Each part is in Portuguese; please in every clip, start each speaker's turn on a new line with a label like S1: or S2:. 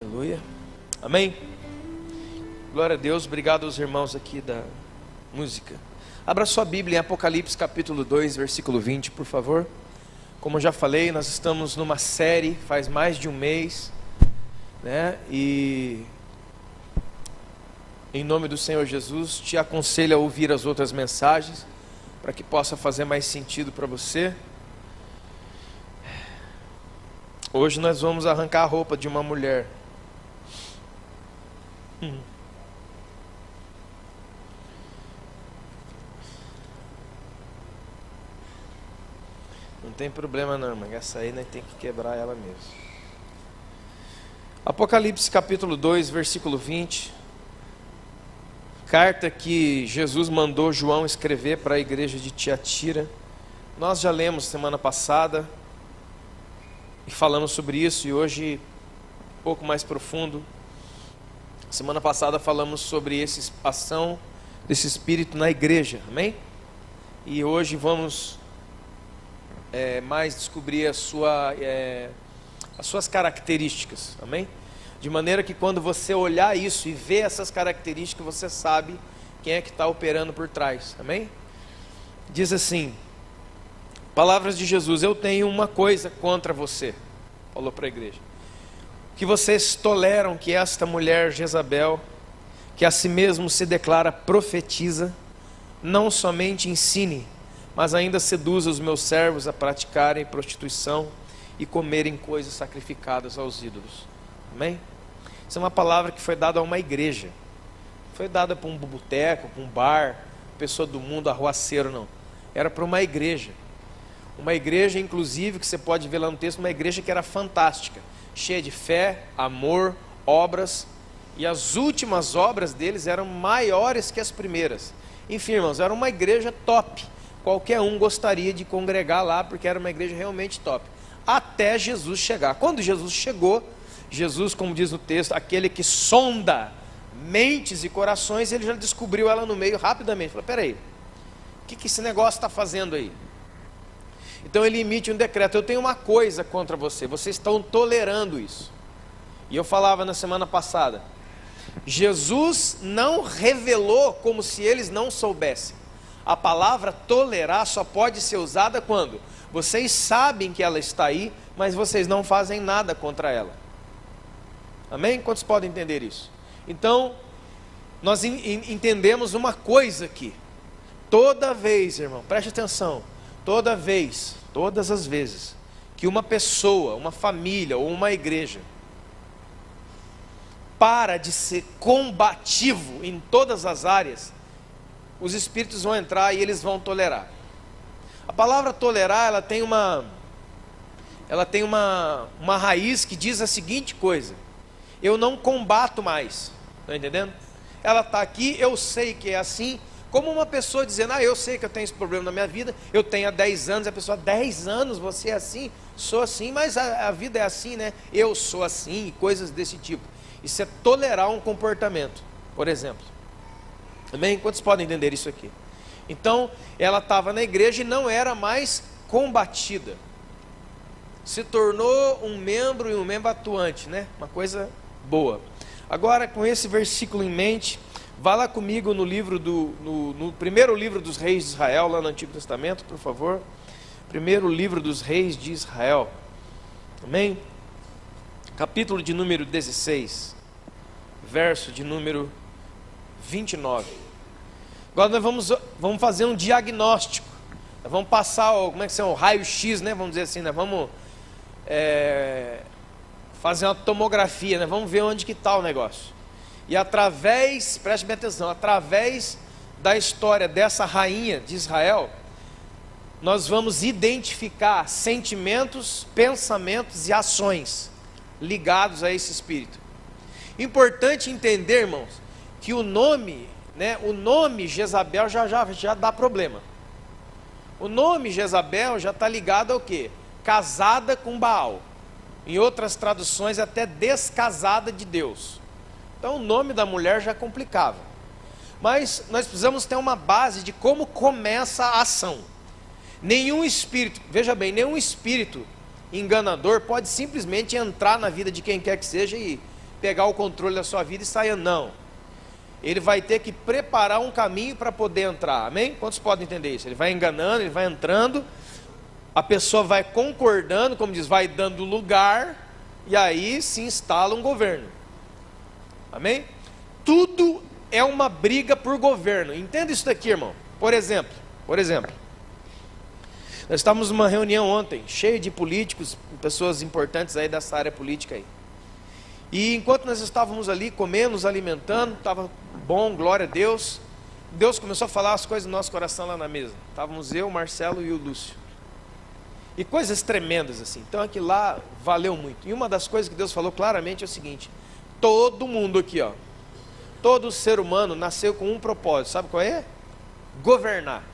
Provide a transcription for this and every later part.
S1: Aleluia, amém? Glória a Deus, obrigado aos irmãos aqui da música. Abra sua Bíblia em Apocalipse capítulo 2, versículo 20, por favor. Como eu já falei, nós estamos numa série, faz mais de um mês, né? E em nome do Senhor Jesus, te aconselho a ouvir as outras mensagens, para que possa fazer mais sentido para você. Hoje nós vamos arrancar a roupa de uma mulher. Não tem problema não, irmã. Essa aí nós tem que quebrar ela mesmo. Apocalipse capítulo 2, versículo 20. Carta que Jesus mandou João escrever para a igreja de Tiatira. Nós já lemos semana passada e falamos sobre isso, e hoje um pouco mais profundo. Semana passada falamos sobre essa ação desse Espírito na igreja, amém? E hoje vamos mais descobrir as suas características, amém? De maneira que quando você olhar isso e ver essas características, você sabe quem é que está operando por trás, amém? Diz assim, palavras de Jesus: eu tenho uma coisa contra você, falou para a igreja, que vocês toleram que esta mulher Jezabel, que a si mesmo se declara profetiza, não somente ensine, mas ainda seduza os meus servos a praticarem prostituição e comerem coisas sacrificadas aos ídolos. Amém? Isso é uma palavra que foi dada a uma igreja. Não foi dada para um boteco, para um bar, pessoa do mundo, arruaceiro, não. Era para uma igreja. Uma igreja, inclusive, que você pode ver lá no texto, uma igreja que era fantástica, cheia de fé, amor, obras, e as últimas obras deles eram maiores que as primeiras. Enfim, irmãos, era uma igreja top. Qualquer um gostaria de congregar lá, porque era uma igreja realmente top. Até Jesus chegar. Quando Jesus chegou, Jesus, como diz no texto, aquele que sonda mentes e corações, ele já descobriu ela no meio rapidamente. Falou: peraí, o que esse negócio está fazendo aí? Então ele emite um decreto: eu tenho uma coisa contra você, vocês estão tolerando isso. E eu falava na semana passada, Jesus não revelou como se eles não soubessem. A palavra tolerar só pode ser usada quando vocês sabem que ela está aí, mas vocês não fazem nada contra ela. Amém? Quantos podem entender isso? Então, nós entendemos uma coisa aqui. Toda vez, irmão, preste atenção, todas as vezes que uma pessoa, uma família ou uma igreja para de ser combativo em todas as áreas, os espíritos vão entrar e eles vão tolerar. A palavra tolerar, ela tem uma raiz que diz a seguinte coisa: eu não combato mais. Está entendendo? Ela está aqui, eu sei que é assim. Como uma pessoa dizendo: eu sei que eu tenho esse problema na minha vida, eu tenho há 10 anos, a pessoa: 10 anos você é assim? Sou assim, mas a vida é assim, né? Eu sou assim, e coisas desse tipo. Isso é tolerar um comportamento, por exemplo. Amém? Quantos podem entender isso aqui? Então, ela estava na igreja e não era mais combatida. Se tornou um membro e um membro atuante, né? Uma coisa boa. Agora, com esse versículo em mente, vá lá comigo no primeiro livro dos reis de Israel, lá no Antigo Testamento, por favor. Primeiro livro dos reis de Israel. Amém? Capítulo de número 16, verso de número 29. Agora nós vamos fazer um diagnóstico. Nós vamos passar o raio-x, né? Vamos dizer assim, né? Vamos fazer uma tomografia, né? Vamos ver onde que está o negócio. E preste bem atenção, através da história dessa rainha de Israel, nós vamos identificar sentimentos, pensamentos e ações ligados a esse espírito. Importante entender, irmãos, que o nome Jezabel já dá problema. O nome Jezabel já está ligado ao quê? Casada com Baal. Em outras traduções, até descasada de Deus. Então o nome da mulher já complicava. Mas nós precisamos ter uma base de como começa a ação. Nenhum espírito, veja bem, nenhum espírito enganador pode simplesmente entrar na vida de quem quer que seja e pegar o controle da sua vida e sair, não. Ele vai ter que preparar um caminho para poder entrar, amém? Quantos podem entender isso? Ele vai enganando, ele vai entrando, a pessoa vai concordando, como diz, vai dando lugar, e aí se instala um governo, amém? Tudo é uma briga por governo, entenda isso daqui, irmão. Por exemplo, nós estávamos numa reunião ontem, cheia de políticos, pessoas importantes aí dessa área política aí. E enquanto nós estávamos ali comendo, nos alimentando, estava bom, glória a Deus. Deus começou a falar as coisas do nosso coração lá na mesa. Estávamos eu, o Marcelo e o Lúcio. E coisas tremendas assim. Então aquilo lá valeu muito. E uma das coisas que Deus falou claramente é o seguinte: todo mundo aqui, ó, todo ser humano nasceu com um propósito. Sabe qual é? Governar.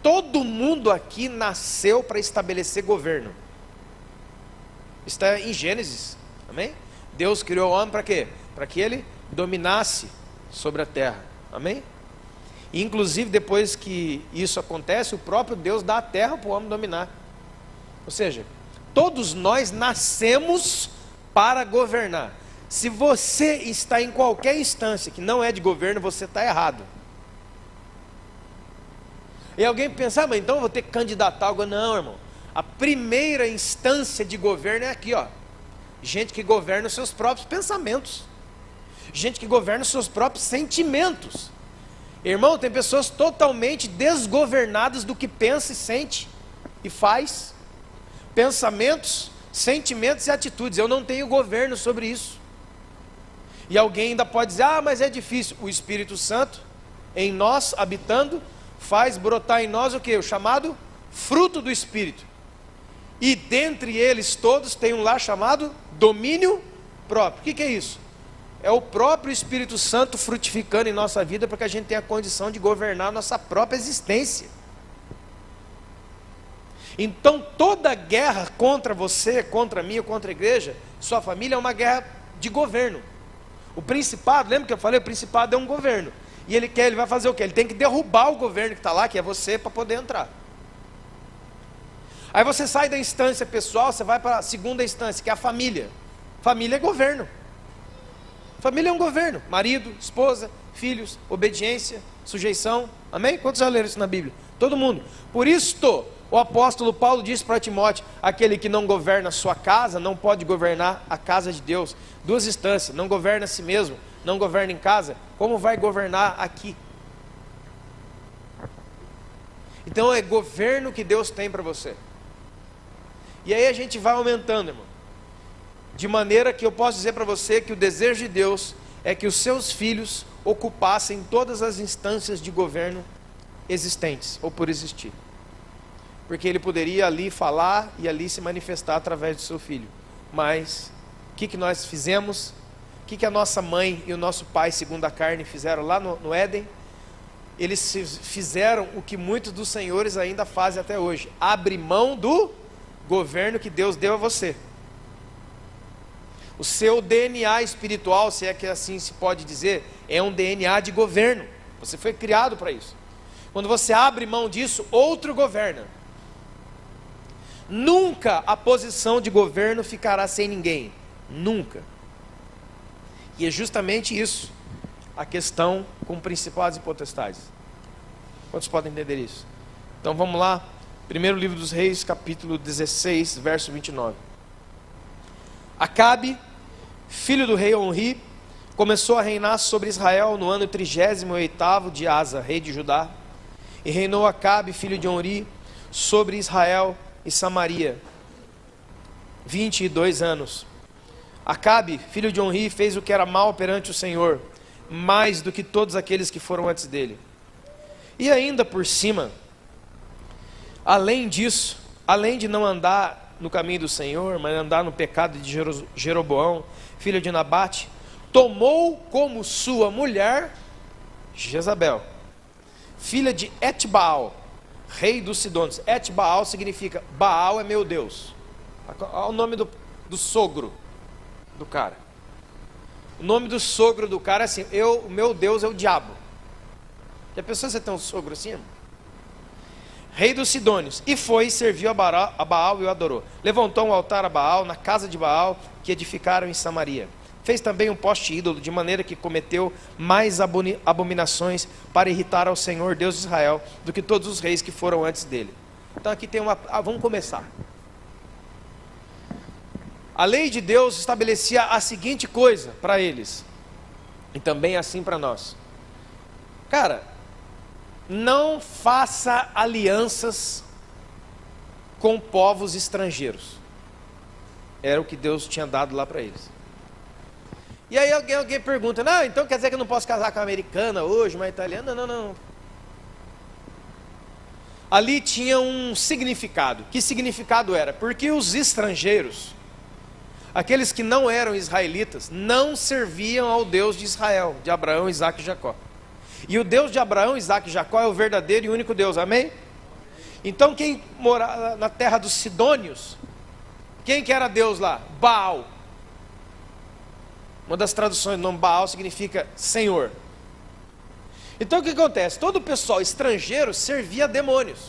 S1: Todo mundo aqui nasceu para estabelecer governo. Está em Gênesis, amém? Deus criou o homem para quê? Para que ele dominasse sobre a terra, amém? E, inclusive, depois que isso acontece, o próprio Deus dá a terra para o homem dominar. Ou seja, todos nós nascemos para governar. Se você está em qualquer instância que não é de governo, você está errado. E alguém pensa, mas então eu vou ter que candidatar algo. Não, irmão. A primeira instância de governo é aqui, ó. Gente que governa os seus próprios pensamentos. Gente que governa os seus próprios sentimentos. Irmão, tem pessoas totalmente desgovernadas do que pensa e sente e faz. Pensamentos, sentimentos e atitudes. Eu não tenho governo sobre isso. E alguém ainda pode dizer, ah, mas é difícil. O Espírito Santo, em nós, habitando, faz brotar em nós o que? O chamado fruto do Espírito. E dentre eles todos tem um lá chamado domínio próprio. O que é isso? É o próprio Espírito Santo frutificando em nossa vida para que a gente tenha a condição de governar a nossa própria existência. Então toda guerra contra você, contra mim ou contra a igreja, sua família, é uma guerra de governo. O principado, lembra que eu falei? O principado é um governo. E ele vai fazer o quê? Ele tem que derrubar o governo que está lá, que é você, para poder entrar. Aí você sai da instância pessoal, você vai para a segunda instância, que é a família. Família é governo. Família é um governo. Marido, esposa, filhos, obediência, sujeição. Amém? Quantos já leram isso na Bíblia? Todo mundo. Por isso, o apóstolo Paulo disse para Timóteo: aquele que não governa a sua casa, não pode governar a casa de Deus. Duas instâncias: não governa a si mesmo, não governa em casa, como vai governar aqui? Então é governo que Deus tem para você. E aí a gente vai aumentando, irmão. De maneira que eu posso dizer para você que o desejo de Deus é que os seus filhos ocupassem todas as instâncias de governo existentes, ou por existir. Porque ele poderia ali falar e ali se manifestar através do seu filho. Mas, o que nós fizemos? O que a nossa mãe e o nosso pai, segundo a carne, fizeram lá no Éden? Eles fizeram o que muitos dos senhores ainda fazem até hoje: abre mão do governo que Deus deu a você. O seu DNA espiritual, se é que assim se pode dizer, é um DNA de governo. Você foi criado para isso. Quando você abre mão disso, outro governa. Nunca a posição de governo ficará sem ninguém. Nunca. E é justamente isso a questão com principados e potestades. Quantos podem entender isso? Então vamos lá. Primeiro livro dos Reis, capítulo 16, verso 29. Acabe, filho do rei Onri, começou a reinar sobre Israel no ano 38º de Asa, rei de Judá. E reinou Acabe, filho de Onri, sobre Israel e Samaria 22 anos. Acabe, filho de Onri, fez o que era mal perante o Senhor, mais do que todos aqueles que foram antes dele. E ainda por cima, além disso, além de não andar no caminho do Senhor, mas andar no pecado de Jeroboão, filho de Nabate, tomou como sua mulher Jezabel, filha de Etbaal, rei dos Sidônios. Etbaal significa Baal é meu Deus. Olha o nome do sogro do cara. O nome do sogro do cara é assim: o meu Deus é o diabo. Já pensou você ter um sogro assim, irmão? Rei dos Sidônios. E foi e serviu a Baal e o adorou. Levantou um altar a Baal na casa de Baal que edificaram em Samaria. Fez também um poste ídolo, de maneira que cometeu mais abominações para irritar ao Senhor, Deus de Israel, do que todos os reis que foram antes dele. Então aqui tem vamos começar. A lei de Deus estabelecia a seguinte coisa para eles, e também assim para nós. Cara, não faça alianças com povos estrangeiros. Era o que Deus tinha dado lá para eles. E aí alguém pergunta, não, então quer dizer que eu não posso casar com uma americana hoje, uma italiana? Não. Ali tinha um significado. Que significado era? Porque os estrangeiros, aqueles que não eram israelitas, não serviam ao Deus de Israel, de Abraão, Isaque e Jacó. E o Deus de Abraão, Isaque e Jacó é o verdadeiro e único Deus, amém? Então quem morava na terra dos Sidônios, quem que era Deus lá? Baal. Uma das traduções do nome Baal significa Senhor. Então o que acontece? Todo o pessoal estrangeiro servia a demônios,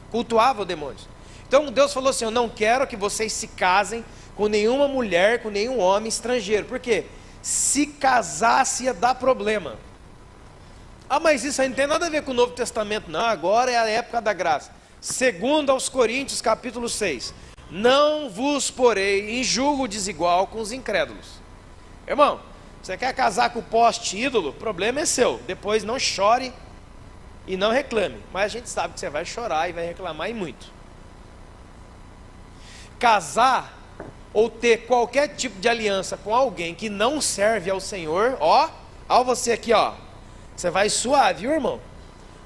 S1: cultuava demônios. Então Deus falou assim, eu não quero que vocês se casem com nenhuma mulher, com nenhum homem estrangeiro. Por quê? Se casasse ia dar problema. Ah, mas isso aí não tem nada a ver com o Novo Testamento, não. Agora é a época da graça. Segundo aos Coríntios, capítulo 6. Não vos porei em julgo desigual com os incrédulos. Irmão, você quer casar com o poste ídolo? O problema é seu. Depois não chore e não reclame. Mas a gente sabe que você vai chorar e vai reclamar e muito. Casar ou ter qualquer tipo de aliança com alguém que não serve ao Senhor, ó você aqui, ó. Você vai suave, viu, irmão?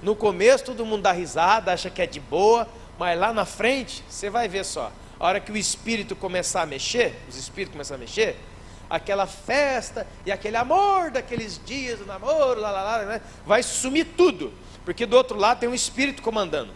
S1: No começo todo mundo dá risada, acha que é de boa, mas lá na frente, você vai ver só. A hora que o espírito começar a mexer, os espíritos começam a mexer, aquela festa e aquele amor daqueles dias do namoro, né? Vai sumir tudo, porque do outro lado tem um espírito comandando.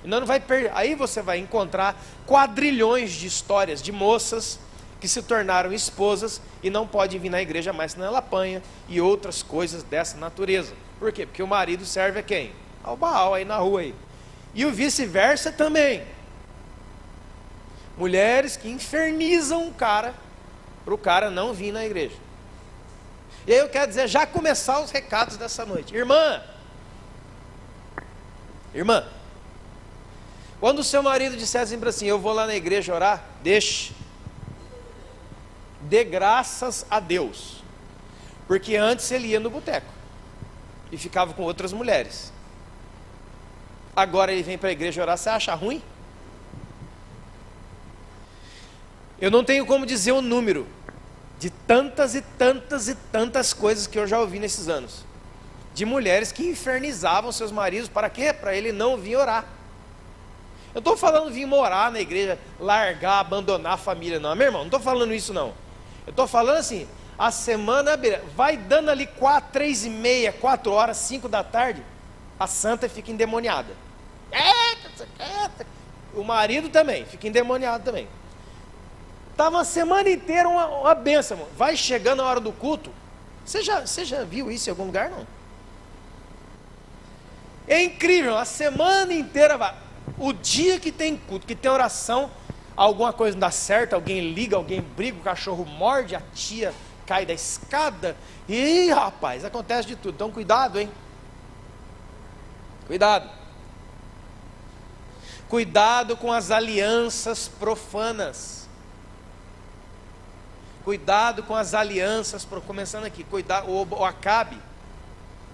S1: E não vai aí você vai encontrar quadrilhões de histórias de moças que se tornaram esposas e não podem vir na igreja mais, senão ela apanha, e outras coisas dessa natureza. Por quê? Porque o marido serve a quem? Ao Baal aí na rua aí. E o vice-versa também. Mulheres que infernizam o cara, para o cara não vir na igreja. E aí eu quero dizer, já começar os recados dessa noite. Irmã, quando o seu marido disser sempre assim, eu vou lá na igreja orar, deixe. Dê graças a Deus. Porque antes ele ia no boteco e ficava com outras mulheres. Agora ele vem para a igreja orar, você acha ruim? Eu não tenho como dizer o número de tantas e tantas e tantas coisas que eu já ouvi nesses anos. De mulheres que infernizavam seus maridos, para quê? Para ele não vir orar. Eu estou falando vir morar na igreja, largar, abandonar a família, não. Meu irmão, não estou falando isso não. Eu estou falando assim, a semana vai dando ali 3h30, 4 horas, 5 da tarde, a santa fica endemoniada. O marido também, fica endemoniado também. Estava a semana inteira uma benção, mano. Vai chegando a hora do culto. Você já viu isso em algum lugar, não? É incrível, a semana inteira vai. O dia que tem culto, que tem oração, alguma coisa não dá certo, alguém liga, alguém briga, o cachorro morde, a tia cai da escada. Ih, rapaz, acontece de tudo. Então cuidado, hein? Cuidado. Cuidado com as alianças profanas. Cuidado com as alianças, começando aqui, cuidado, o Acabe,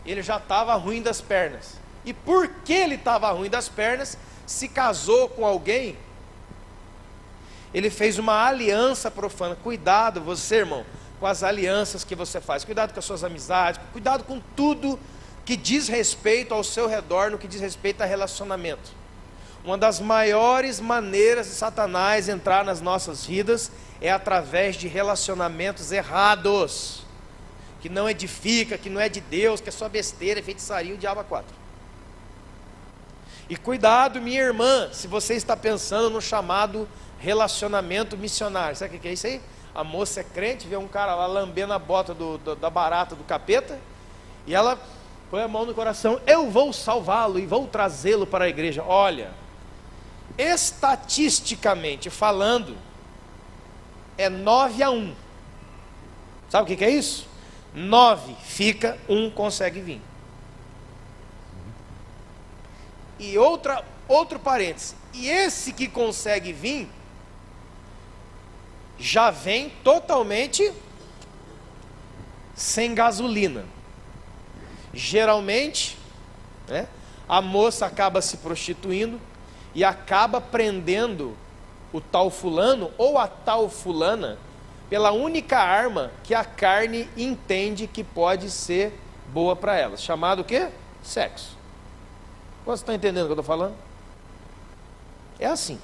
S1: ele já estava ruim das pernas. E por que ele estava ruim das pernas? Se casou com alguém, ele fez uma aliança profana. Cuidado você, irmão, com as alianças que você faz. Cuidado com as suas amizades, cuidado com tudo que diz respeito ao seu redor, no que diz respeito a relacionamento. Uma das maiores maneiras de Satanás entrar nas nossas vidas é através de relacionamentos errados, que não edifica, que não é de Deus, que é só besteira, é feitiçaria, o diabo a quatro. E cuidado, minha irmã, se você está pensando no chamado relacionamento missionário. Sabe o que é isso aí? A moça é crente, vê um cara lá lambendo a bota da barata do capeta, e ela põe a mão no coração, eu vou salvá-lo e vou trazê-lo para a igreja. Olha, estatisticamente falando, é 9-1. Sabe o que é isso? 9 fica, 1 consegue vir. E outro parênteses. E esse que consegue vir, já vem totalmente sem gasolina. Geralmente, né, a moça acaba se prostituindo e acaba prendendo o tal fulano ou a tal fulana pela única arma que a carne entende que pode ser boa para ela, chamado o quê? Sexo. Você está entendendo o que eu estou falando? É assim.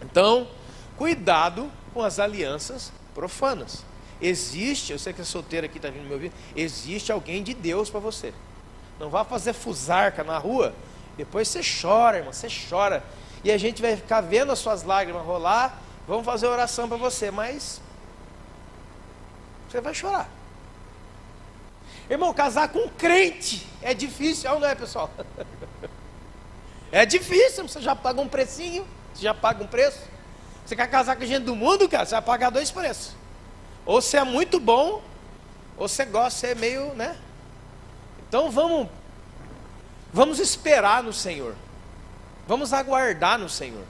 S1: Então, cuidado com as alianças profanas. Existe, eu sei que é solteiro aqui, está vindo me ouvir, existe alguém de Deus para você. Não vá fazer fusarca na rua, depois você chora, irmão, você chora. E a gente vai ficar vendo as suas lágrimas rolar, vamos fazer oração para você, mas você vai chorar. Irmão, casar com um crente é difícil, não é, pessoal? É difícil, você já paga um precinho, você já paga um preço. Você quer casar com gente do mundo, cara, você vai pagar 2 preços. Ou você é muito bom, ou você gosta, você é meio, né? Então vamos esperar no Senhor. Vamos aguardar no Senhor.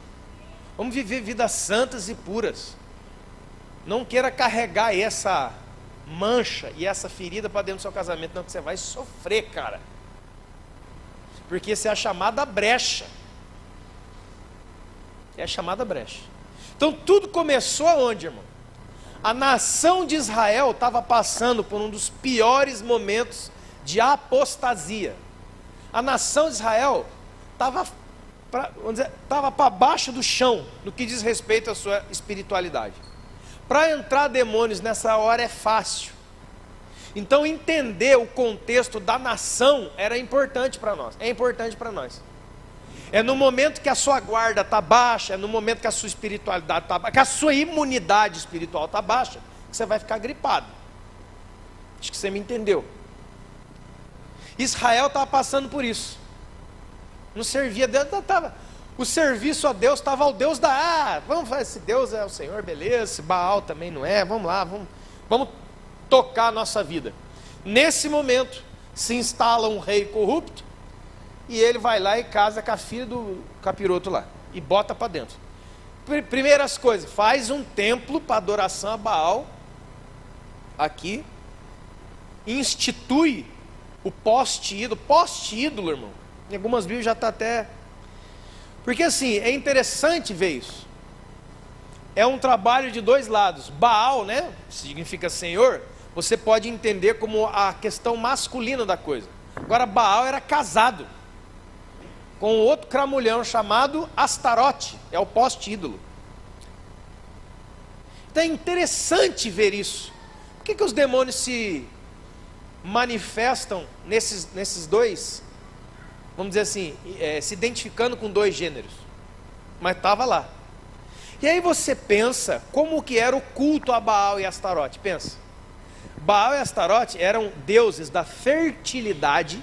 S1: Vamos viver vidas santas e puras. Não queira carregar essa mancha e essa ferida para dentro do seu casamento, não, que você vai sofrer, cara. Porque isso é a chamada brecha. É a chamada brecha. Então tudo começou aonde, irmão? A nação de Israel estava passando por um dos piores momentos de apostasia. A nação de Israel estava para baixo do chão no que diz respeito à sua espiritualidade. Para entrar demônios nessa hora é fácil. Então entender o contexto da nação era importante para nós. É importante para nós. É no momento que a sua guarda está baixa, é no momento que a sua espiritualidade está baixa, que a sua imunidade espiritual está baixa, que você vai ficar gripado. Acho que você me entendeu. Israel estava passando por isso. Não servia a Deus, o serviço a Deus estava ao Deus vamos fazer, esse Deus é o Senhor, beleza, esse Baal também não é, vamos lá, vamos tocar a nossa vida. Nesse momento, se instala um rei corrupto, e ele vai lá e casa com a filha do capiroto lá, e bota para dentro. Primeiras coisas, faz um templo para adoração a Baal, aqui, institui o poste-ídolo, irmão. Em algumas Bíblias já está até... Porque assim, é interessante ver isso. É um trabalho de 2 lados. Baal, né, significa Senhor, você pode entender como a questão masculina da coisa. Agora Baal era casado com outro cramulhão chamado Astarote, é o poste-ídolo. Então é interessante ver isso. Por que os demônios se manifestam nesses dois, vamos dizer assim, se identificando com 2 gêneros? Mas estava lá. E aí você pensa como que era o culto a Baal e Astarote. Pensa, Baal e Astarote eram deuses da fertilidade.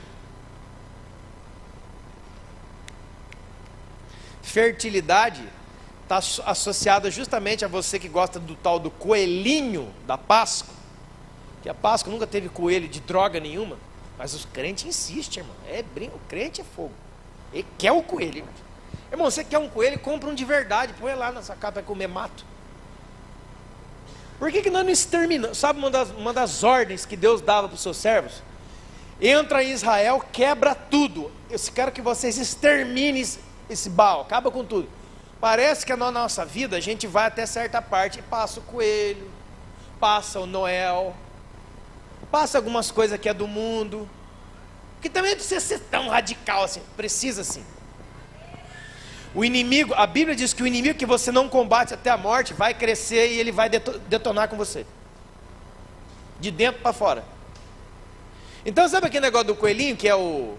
S1: Fertilidade está associada justamente a você que gosta do tal do coelhinho da Páscoa, que a Páscoa nunca teve coelho de droga nenhuma, mas os crentes insistem, irmão, o crente é fogo, ele quer o coelho, irmão, você quer um coelho, compra um de verdade, põe lá na sua casa para comer mato. Por que nós não exterminamos? Sabe uma das ordens que Deus dava para os seus servos? Entra em Israel, quebra tudo, eu quero que vocês exterminem esse Baal, acaba com tudo. Parece que na nossa vida a gente vai até certa parte e passa o coelho, passa o Noel, passa algumas coisas que é do mundo, que também não precisa ser tão radical assim, precisa sim. O inimigo, a Bíblia diz que o inimigo que você não combate até a morte vai crescer e ele vai detonar com você, de dentro para fora. Então sabe aquele negócio do coelhinho que é o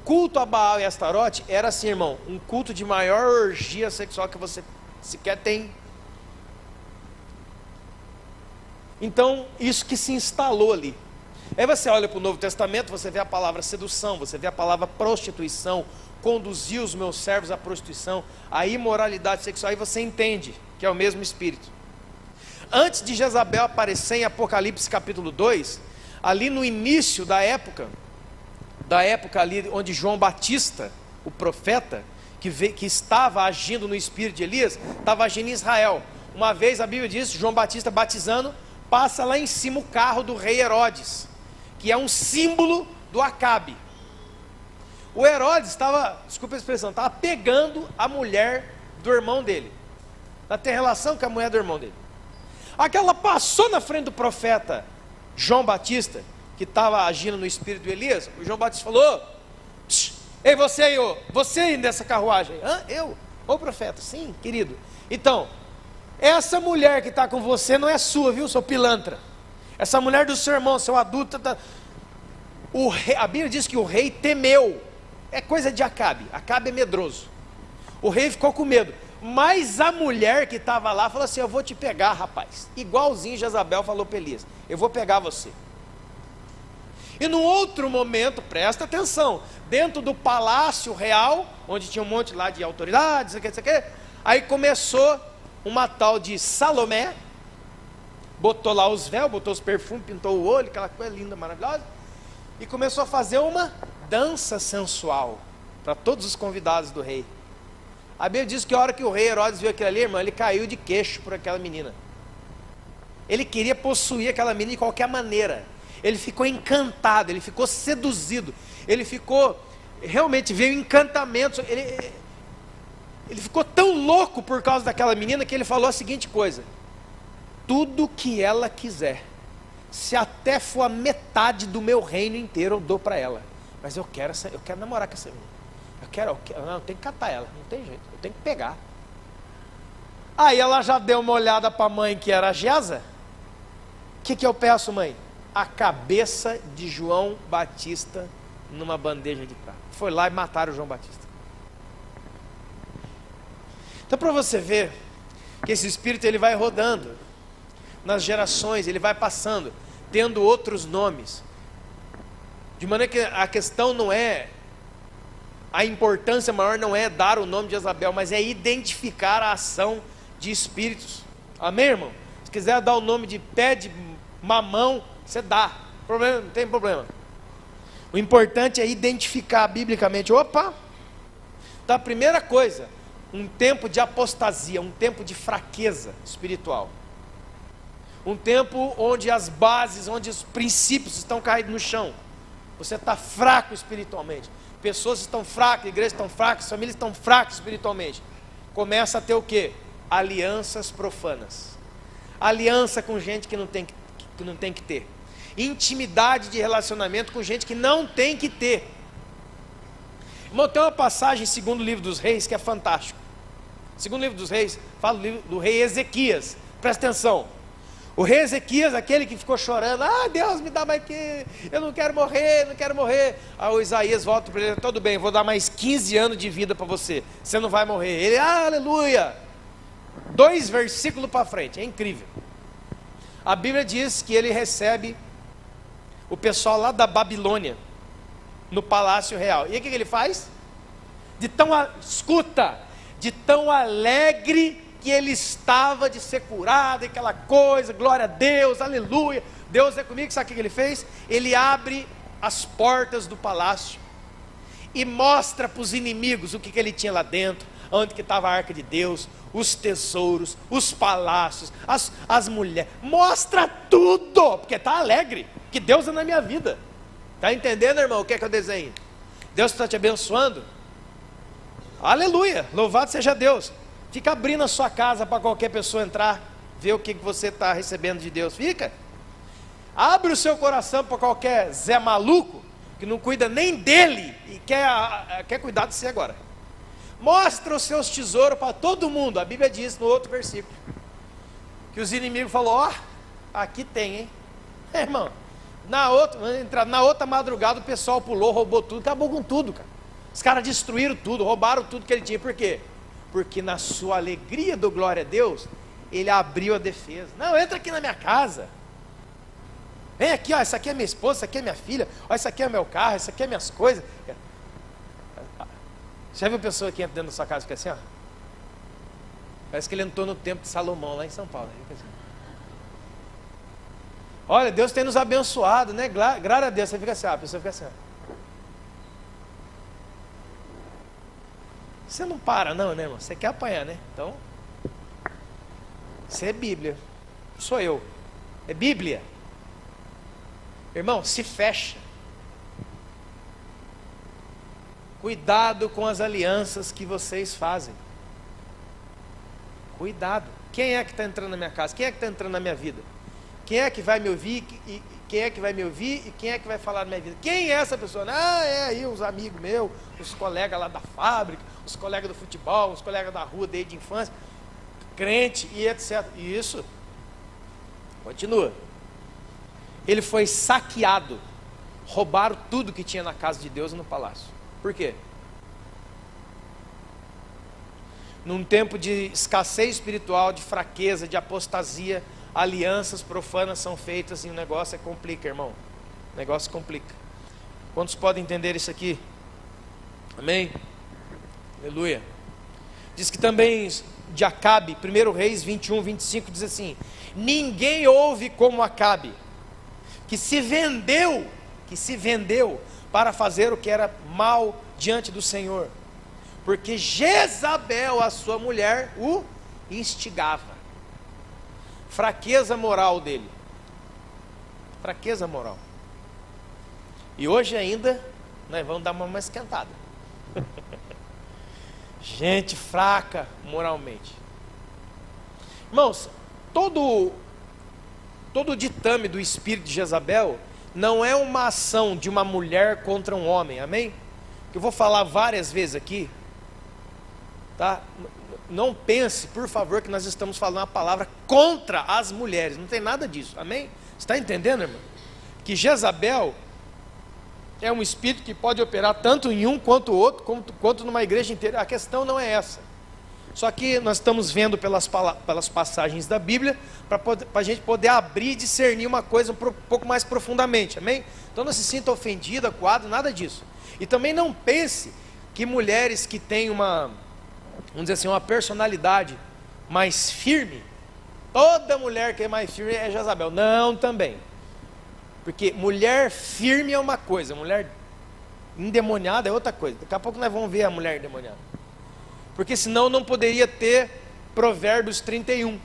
S1: culto a Baal e Astarote era assim, irmão, um culto de maior orgia sexual que você sequer tem. Então, isso que se instalou ali. Aí você olha para o Novo Testamento, você vê a palavra sedução, você vê a palavra prostituição, conduzir os meus servos à prostituição, a imoralidade sexual, aí você entende que é o mesmo espírito. Antes de Jezabel aparecer em Apocalipse capítulo 2, ali no início da época ali onde João Batista, o profeta, que estava agindo no espírito de Elias, estava agindo em Israel. Uma vez a Bíblia diz, João Batista batizando, passa lá em cima o carro do rei Herodes, que é um símbolo do Acabe. O Herodes estava, desculpa a expressão, estava pegando a mulher do irmão dele. Ela tem relação com a mulher do irmão dele. Aquela passou na frente do profeta João Batista, que estava agindo no espírito de Elias. O João Batista falou: ei, você aí nessa carruagem. Hã? Eu? Ô profeta, sim, querido. Então, essa mulher que está com você não é sua, viu, seu pilantra. Essa mulher do seu irmão, seu adulto. A Bíblia diz que o rei temeu. É coisa de Acabe. Acabe é medroso. O rei ficou com medo. Mas a mulher que estava lá falou assim: eu vou te pegar, rapaz. Igualzinho Jezabel falou para Elias: eu vou pegar você. E num outro momento, presta atenção, dentro do palácio real, onde tinha um monte lá de autoridades, isso aqui, aí começou uma tal de Salomé, botou lá os véus, botou os perfumes, pintou o olho, aquela coisa linda, maravilhosa, e começou a fazer uma dança sensual para todos os convidados do rei. A Bíblia diz que a hora que o rei Herodes viu aquilo ali, irmão, ele caiu de queixo por aquela menina. Ele queria possuir aquela menina de qualquer maneira. Ele ficou encantado, ele ficou seduzido, ele ficou, realmente veio encantamento, ele ficou tão louco por causa daquela menina que ele falou a seguinte coisa: tudo que ela quiser, se até for a metade do meu reino inteiro, eu dou para ela, mas eu quero namorar com essa menina, não, tem que catar ela, não tem jeito, eu tenho que pegar. Aí ela já deu uma olhada para a mãe, que era a Gesa. O que eu peço, mãe? A cabeça de João Batista numa bandeja de prata. Foi lá e mataram o João Batista. Então, para você ver que esse espírito ele vai rodando nas gerações, ele vai passando, tendo outros nomes, de maneira que a questão não é, a importância maior não é dar o nome de Jezabel, mas é identificar a ação de espíritos. Amém, irmão? Se quiser dar o nome de pé de mamão, você dá, não tem problema. O importante é identificar biblicamente. Opa! Então a primeira coisa, um tempo de apostasia, um tempo de fraqueza espiritual. Um tempo onde as bases, onde os princípios estão caídos no chão. Você está fraco espiritualmente. Pessoas estão fracas, igrejas estão fracas, famílias estão fracas espiritualmente. Começa a ter o quê? Alianças profanas. Aliança com gente que não tem que ter. Intimidade de relacionamento com gente que não tem que ter. Irmão, tem uma passagem em 2º livro dos Reis que é fantástico. 2º livro dos Reis fala do rei Ezequias. Presta atenção. O rei Ezequias, aquele que ficou chorando: ah, Deus, me dá mais que eu não quero morrer, não quero morrer. Aí o Isaías volta para ele: tudo bem, vou dar mais 15 anos de vida para você, você não vai morrer. Ele: aleluia. 2 versículos para frente, é incrível. A Bíblia diz que ele recebe o pessoal lá da Babilônia, no palácio real. E o que ele faz? De tão alegre que ele estava de ser curado, aquela coisa, glória a Deus, aleluia, Deus é comigo. Sabe o que ele fez? Ele abre as portas do palácio e mostra para os inimigos o que ele tinha lá dentro, onde que estava a arca de Deus, os tesouros, os palácios, as mulheres, mostra tudo, porque está alegre, que Deus é na minha vida. Está entendendo, irmão, o que é que eu desenho? Deus está te abençoando? Aleluia, louvado seja Deus. Fica abrindo a sua casa para qualquer pessoa entrar, ver o que você está recebendo de Deus. Fica. Abre o seu coração para qualquer Zé maluco, que não cuida nem dele, e quer cuidar de você agora. Mostra os seus tesouros para todo mundo. A Bíblia diz no outro versículo, que os inimigos falaram: aqui tem, hein? Irmão, na outra madrugada o pessoal pulou, roubou tudo, acabou com tudo, cara. Os caras destruíram tudo, roubaram tudo que ele tinha. Por quê? Porque na sua alegria do glória a Deus, ele abriu a defesa. Não, entra aqui na minha casa. Vem aqui, ó, essa aqui é minha esposa, essa aqui é minha filha, ó, essa aqui é meu carro, essa aqui é minhas coisas. Já viu pessoa que entra dentro da sua casa e fica assim, ó? Parece que ele entrou no templo de Salomão, lá em São Paulo. Olha, Deus tem nos abençoado, né? Glória a Deus. Você fica assim, a pessoa fica assim. Você não para não, né, irmão? Você quer apanhar, né? Então, isso é Bíblia. Sou eu. É Bíblia. Irmão, se fecha. Cuidado com as alianças que vocês fazem. Cuidado. Quem é que está entrando na minha casa? Quem é que está entrando na minha vida? Quem é que vai me ouvir? Quem é que vai me ouvir? E quem é que vai falar na minha vida? Quem é essa pessoa? Ah, é aí os amigos meus, os colegas lá da fábrica, os colegas do futebol, os colegas da rua desde a infância, crente e etc. Isso. Continua. Ele foi saqueado. Roubaram tudo que tinha na casa de Deus e no palácio. Por quê? Num tempo de escassez espiritual, de fraqueza, de apostasia, alianças profanas são feitas e o negócio complica, irmão. O negócio complica. Quantos podem entender isso aqui? Amém? Aleluia. Diz que também de Acabe, 1 Reis 21, 25, diz assim: ninguém houve como Acabe, que se vendeu para fazer o que era mal diante do Senhor, porque Jezabel, a sua mulher, o instigava. Fraqueza moral dele. Fraqueza moral. E hoje ainda, nós vamos dar uma esquentada. Gente fraca moralmente. Irmãos, todo o ditame do espírito de Jezabel não é uma ação de uma mulher contra um homem, amém? Que eu vou falar várias vezes aqui, tá? Não pense, por favor, que nós estamos falando uma palavra contra as mulheres, não tem nada disso, amém? Você está entendendo, irmão? Que Jezabel é um espírito que pode operar tanto em um quanto o outro, quanto numa igreja inteira. A questão não é essa. Só que nós estamos vendo pelas passagens da Bíblia, para a gente poder abrir e discernir uma coisa um pouco mais profundamente, amém? Então não se sinta ofendido, acuado, nada disso. E também não pense que mulheres que têm vamos dizer assim, uma personalidade mais firme, toda mulher que é mais firme é Jezabel. Não, também. Porque mulher firme é uma coisa, mulher endemoniada é outra coisa. Daqui a pouco nós vamos ver a mulher endemoniada. Porque senão não poderia ter Provérbios 31,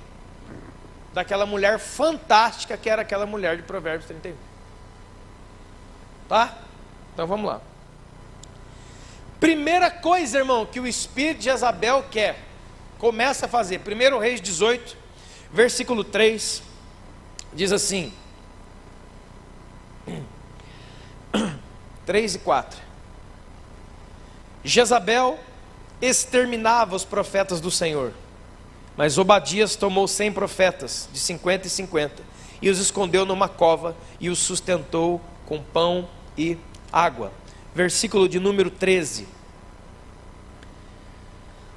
S1: daquela mulher fantástica que era aquela mulher de Provérbios 31. Tá? Então vamos lá. Primeira coisa, irmão, que o espírito de Jezabel quer, começa a fazer. 1 Reis 18, versículo 3, diz assim, 3 e 4. Jezabel exterminava os profetas do Senhor, mas Obadias tomou 100 profetas, de 50 e 50, e os escondeu numa cova, e os sustentou com pão e água. Versículo de número 13.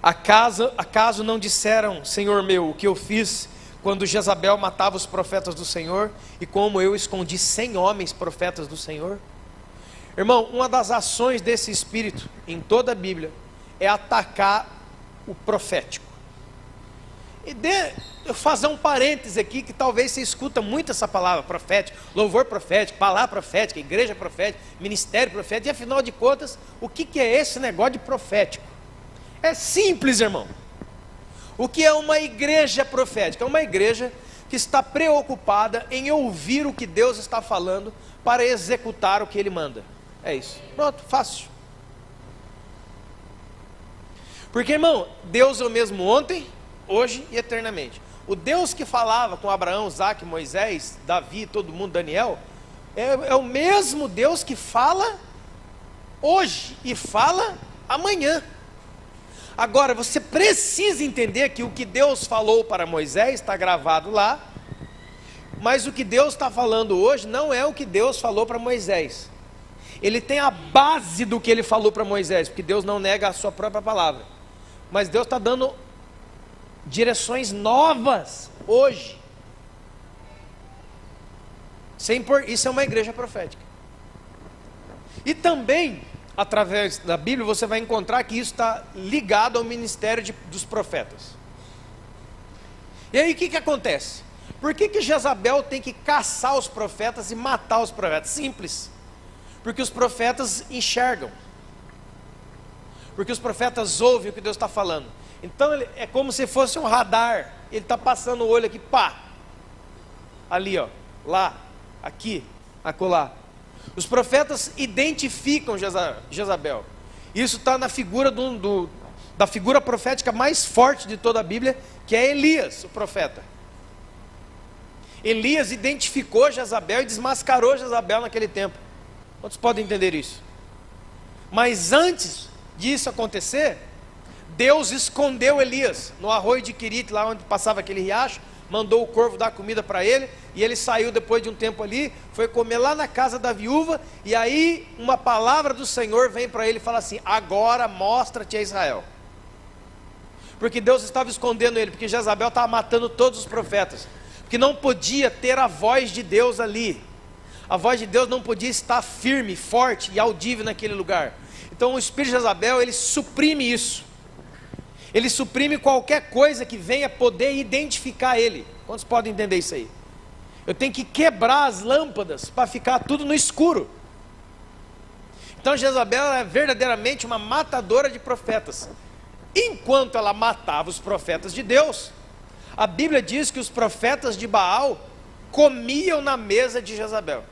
S1: Acaso não disseram, Senhor meu, o que eu fiz quando Jezabel matava os profetas do Senhor, e como eu escondi 100 homens profetas do Senhor? Irmão, uma das ações desse espírito em toda a Bíblia é atacar o profético. E eu fazer um parêntese aqui, que talvez você escuta muito essa palavra profético, louvor profético, palavra profética, igreja profética, ministério profético, e afinal de contas, o que é esse negócio de profético? É simples, irmão. O que é uma igreja profética? É uma igreja que está preocupada em ouvir o que Deus está falando para executar o que Ele manda. É isso. Pronto, fácil. Porque, irmão, Deus é o mesmo ontem, hoje e eternamente. O Deus que falava com Abraão, Isaque, Moisés, Davi, todo mundo, Daniel, é o mesmo Deus que fala hoje e fala amanhã. Agora, você precisa entender que o que Deus falou para Moisés está gravado lá, mas o que Deus está falando hoje não é o que Deus falou para Moisés. Ele tem a base do que ele falou para Moisés, porque Deus não nega a sua própria palavra. Mas Deus está dando direções novas hoje. Isso é uma igreja profética. E também, através da Bíblia, você vai encontrar que isso está ligado ao ministério dos profetas. E aí o que acontece? Por que Jezabel tem que caçar os profetas e matar os profetas? Simples. Porque os profetas enxergam. Porque os profetas ouvem o que Deus está falando. Então é como se fosse um radar. Ele está passando o olho aqui, pá. Ali, ó. Lá. Aqui. Acolá. Os profetas identificam Jezabel. Isso está na figura da figura profética mais forte de toda a Bíblia, que é Elias, o profeta. Elias identificou Jezabel e desmascarou Jezabel naquele tempo. Quantos podem entender isso? Mas antes disso acontecer, Deus escondeu Elias no arroio de Querite, lá onde passava aquele riacho, mandou o corvo dar comida para ele, e ele saiu depois de um tempo ali, foi comer lá na casa da viúva, e aí uma palavra do Senhor vem para ele e fala assim: agora mostra-te a Israel. Porque Deus estava escondendo ele, porque Jezabel estava matando todos os profetas, porque não podia ter a voz de Deus ali, a voz de Deus não podia estar firme, forte e audível naquele lugar. Então o espírito de Jezabel, ele suprime isso, ele suprime qualquer coisa que venha poder identificar ele. Quantos podem entender isso aí? Eu tenho que quebrar as lâmpadas para ficar tudo no escuro. Então Jezabel é verdadeiramente uma matadora de profetas. Enquanto ela matava os profetas de Deus, a Bíblia diz que os profetas de Baal comiam na mesa de Jezabel.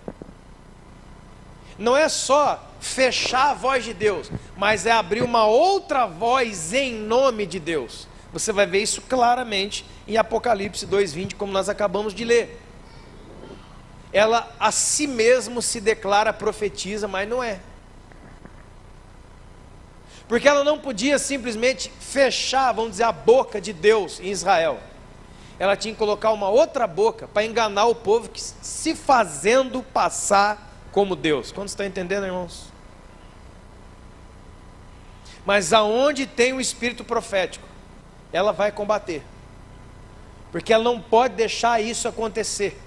S1: Não é só fechar a voz de Deus, mas é abrir uma outra voz em nome de Deus. Você vai ver isso claramente em Apocalipse 2:20, como nós acabamos de ler. Ela a si mesmo se declara profetiza, mas não é. Porque ela não podia simplesmente fechar, vamos dizer, a boca de Deus em Israel. Ela tinha que colocar uma outra boca para enganar o povo, que se fazendo passar como Deus. Quantos estão entendendo, irmãos? Mas aonde tem o espírito profético, ela vai combater. Porque ela não pode deixar isso acontecer.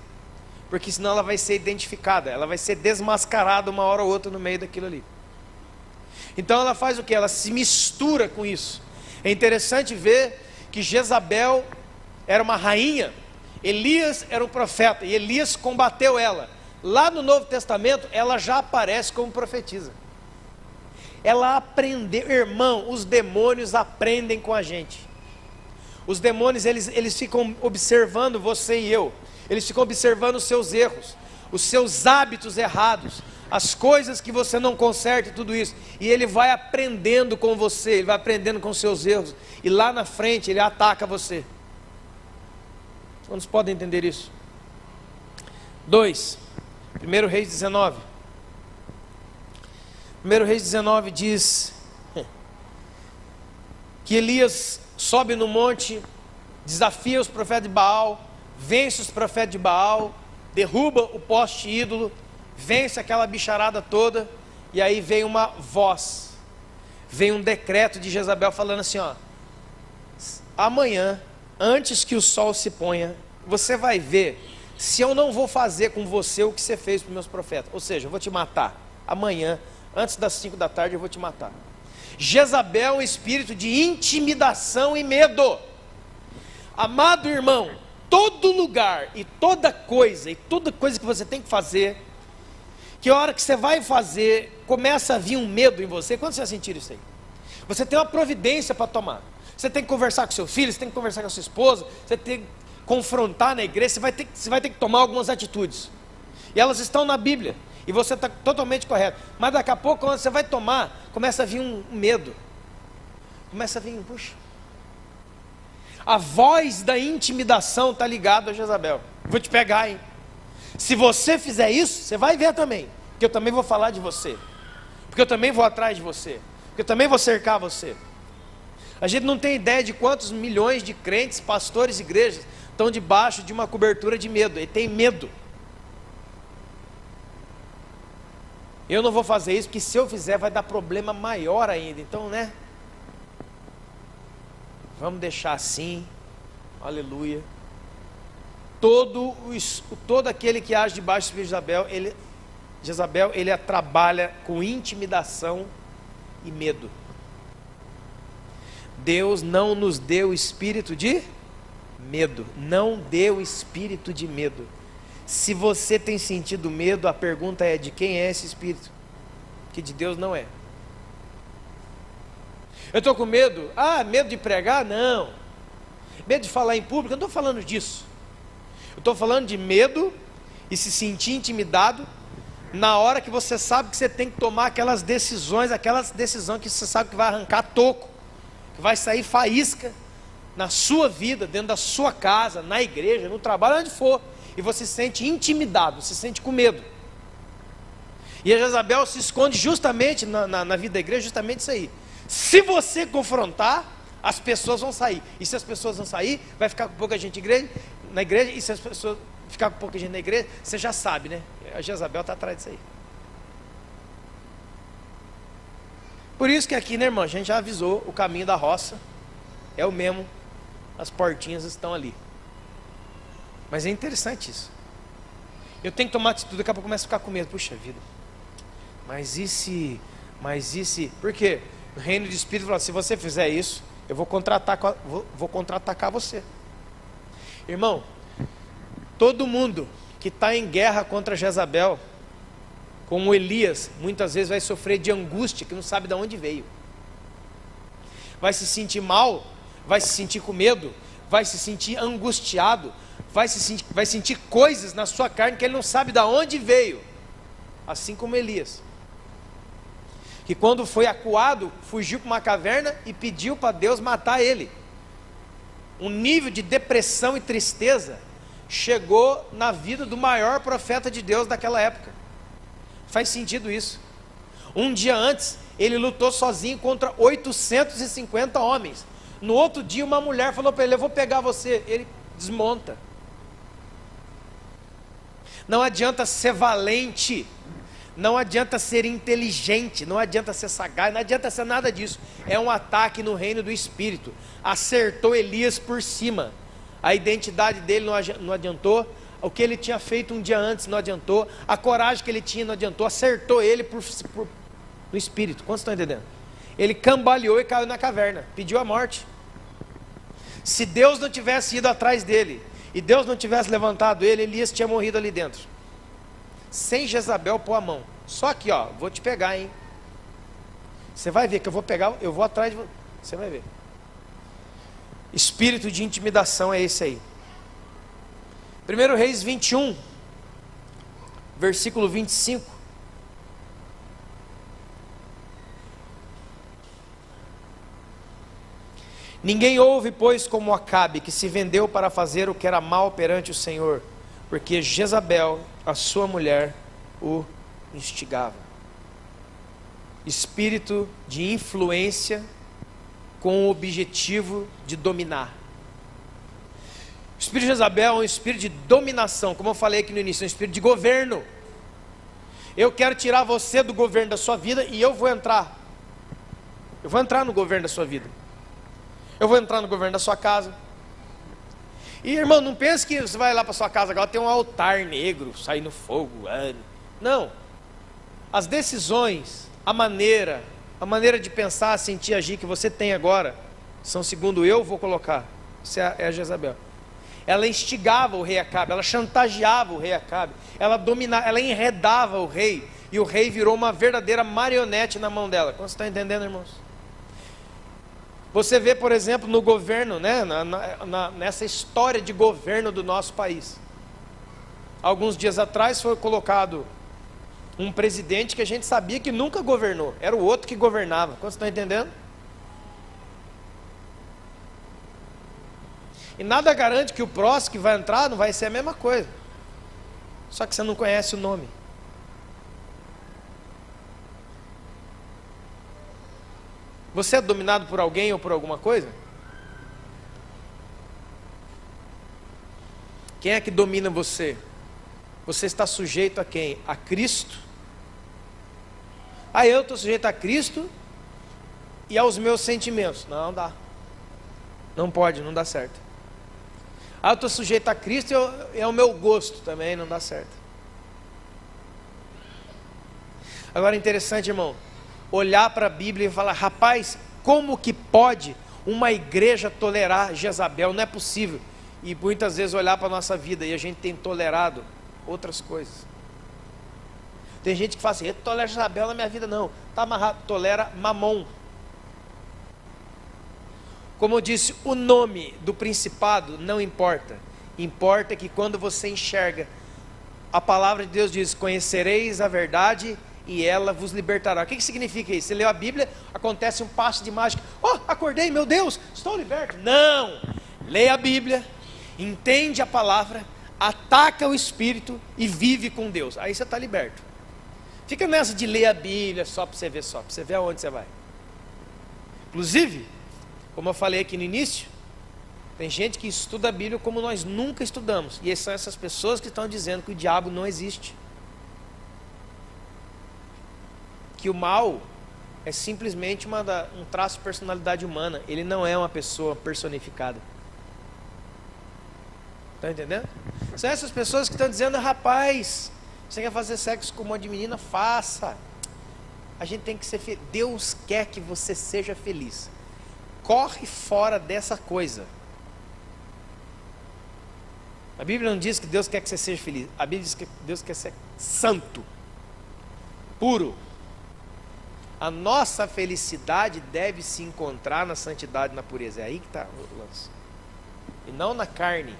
S1: Porque senão ela vai ser identificada, ela vai ser desmascarada uma hora ou outra no meio daquilo ali. Então ela faz o que? Ela se mistura com isso. É interessante ver que Jezabel era uma rainha, Elias era um profeta, e Elias combateu ela. Lá no Novo Testamento, ela já aparece como profetisa. Ela aprendeu, irmão, os demônios aprendem com a gente. Os demônios, eles ficam observando você e eu. Eles ficam observando os seus erros, os seus hábitos errados, as coisas que você não conserta e tudo isso. E ele vai aprendendo com você, ele vai aprendendo com os seus erros. E lá na frente ele ataca você. Quantos podem entender isso? 2. 1 Reis 19. 1 Reis 19 diz que Elias sobe no monte, desafia os profetas de Baal, vence os profetas de Baal, derruba o poste ídolo, vence aquela bicharada toda, e aí vem uma voz, vem um decreto de Jezabel falando assim: ó, amanhã, antes que o sol se ponha, você vai ver se eu não vou fazer com você o que você fez para os meus profetas. Ou seja, eu vou te matar amanhã, antes das 5 da tarde eu vou te matar. Jezabel é um espírito de intimidação e medo. Amado irmão, todo lugar e toda coisa que você tem que fazer, que a hora que você vai fazer, começa a vir um medo em você. Quando você vai sentir isso aí? Você tem uma providência para tomar. Você tem que conversar com seu filho, você tem que conversar com a sua esposa, você tem que confrontar na igreja, você vai ter que tomar algumas atitudes. E elas estão na Bíblia. E você está totalmente correto. Mas daqui a pouco, quando você vai tomar, começa a vir um medo. Começa a vir, puxa. A voz da intimidação está ligada a Jezabel. Vou te pegar, hein? Se você fizer isso, você vai ver também. Porque eu também vou falar de você. Porque eu também vou atrás de você. Porque eu também vou cercar você. A gente não tem ideia de quantos milhões de crentes, pastores, igrejas estão debaixo de uma cobertura de medo. Ele tem medo. Eu não vou fazer isso, porque se eu fizer vai dar problema maior ainda. Então, né? Vamos deixar assim. Aleluia. Todo aquele que age debaixo do espírito de Jezabel, ele trabalha com intimidação e medo. Deus não nos deu espírito de Medo. Não dê o espírito de medo. Se você tem sentido medo, a pergunta é: de quem é esse espírito? Que de Deus não é. Eu estou com medo. Medo de pregar? Não. Medo de falar em público? Eu não estou falando disso. Eu estou falando de medo e se sentir intimidado na hora que você sabe que você tem que tomar aquelas decisões que você sabe que vai arrancar toco, que vai sair faísca na sua vida, dentro da sua casa, na igreja, no trabalho, onde for, e você se sente intimidado, se sente com medo. E a Jezabel se esconde justamente na vida da igreja, justamente isso aí. Se você confrontar, as pessoas vão sair. E se as pessoas vão sair, vai ficar com pouca gente na igreja. E se as pessoas ficar com pouca gente na igreja, você já sabe, né? A Jezabel está atrás disso aí. Por isso que aqui, né, irmão, a gente já avisou, o caminho da roça é o mesmo. As portinhas estão ali. Mas é interessante isso. Eu tenho que tomar atitude, daqui a pouco eu começo a ficar com medo. Puxa vida. Mas e se... Por quê? No reino do Espírito fala: se você fizer isso, eu vou contra-atacar você. Irmão, todo mundo que está em guerra contra Jezabel, como Elias, muitas vezes vai sofrer de angústia, que não sabe de onde veio. Vai se sentir mal, vai se sentir com medo, vai se sentir angustiado, vai sentir coisas na sua carne que ele não sabe de onde veio. Assim como Elias, que quando foi acuado, fugiu para uma caverna e pediu para Deus matar ele. Um nível de depressão e tristeza chegou na vida do maior profeta de Deus daquela época. Faz sentido isso. Um dia antes, ele lutou sozinho contra 850 homens. No outro dia, uma mulher falou para ele: eu vou pegar você. Ele desmonta. Não adianta ser valente, não adianta ser inteligente, não adianta ser sagaz, não adianta ser nada disso. É um ataque no reino do Espírito. Acertou Elias por cima. A identidade dele não adiantou. O que ele tinha feito um dia antes não adiantou. A coragem que ele tinha não adiantou. Acertou ele no Espírito. Quantos estão entendendo? Ele cambaleou e caiu na caverna. Pediu a morte. Se Deus não tivesse ido atrás dele, e Deus não tivesse levantado ele, Elias tinha morrido ali dentro. Sem Jezabel pôr a mão. Só que, vou te pegar, hein? Você vai ver que eu vou pegar, eu vou atrás de você. Você vai ver. Espírito de intimidação é esse aí. 1 Reis 21, versículo 25. Ninguém houve, pois, como Acabe, que se vendeu para fazer o que era mal perante o Senhor, porque Jezabel, a sua mulher, o instigava. Espírito de influência com o objetivo de dominar. O espírito de Jezabel é um espírito de dominação, como eu falei aqui no início, é um espírito de governo. Eu quero tirar você do governo da sua vida e eu vou entrar. Eu vou entrar no governo da sua vida. Eu vou entrar no governo da sua casa. E irmão, não pense que você vai lá para sua casa agora, tem um altar negro saindo fogo. Não. As decisões, a maneira de pensar, sentir, agir que você tem agora, são segundo eu vou colocar. Isso é a Jezabel. Ela instigava o rei Acabe, ela chantageava o rei Acabe, ela dominava, ela enredava o rei, e o rei virou uma verdadeira marionete na mão dela. Como você está entendendo, irmãos? Você vê, por exemplo, no governo, né, nessa história de governo do nosso país. Alguns dias atrás foi colocado um presidente que a gente sabia que nunca governou, era o outro que governava. Como você está entendendo? E nada garante que o próximo que vai entrar não vai ser a mesma coisa. Só que você não conhece o nome. Você é dominado por alguém ou por alguma coisa? Quem é que domina você? Você está sujeito a quem? A Cristo? Eu estou sujeito a Cristo e aos meus sentimentos. Não dá. Não pode, não dá certo. Eu estou sujeito a Cristo e ao meu gosto também, não dá certo. Agora interessante, irmão, olhar para a Bíblia e falar: rapaz, como que pode uma igreja tolerar Jezabel? Não é possível. e muitas vezes olhar para a nossa vida e a gente tem tolerado outras coisas. Tem gente que fala assim, eu tolero Jezabel na minha vida. Não, está amarrado, tolera Mamon. Como eu disse, o nome do principado não importa. Importa que quando você enxerga, a palavra de Deus diz, conhecereis a verdade e ela vos libertará. O que significa isso? Você leu a Bíblia, acontece um passe de mágica. Oh, acordei, meu Deus, estou liberto. Não, leia a Bíblia, entende a palavra, ataca o Espírito e vive com Deus. Aí você está liberto. Fica nessa de ler a Bíblia só para você ver aonde você vai. Inclusive, como eu falei aqui no início, tem gente que estuda a Bíblia como nós nunca estudamos. E são essas pessoas que estão dizendo que o diabo não existe. Que o mal é simplesmente um traço de personalidade humana. Ele não é uma pessoa personificada. Está entendendo? São essas pessoas que estão dizendo, rapaz, você quer fazer sexo com um monte de menina? Faça. A gente tem que ser feliz. Deus quer que você seja feliz. Corre fora dessa coisa. A Bíblia não diz que Deus quer que você seja feliz. A Bíblia diz que Deus quer ser santo, puro. A nossa felicidade deve se encontrar na santidade e na pureza. É aí que está o lance. E não na carne.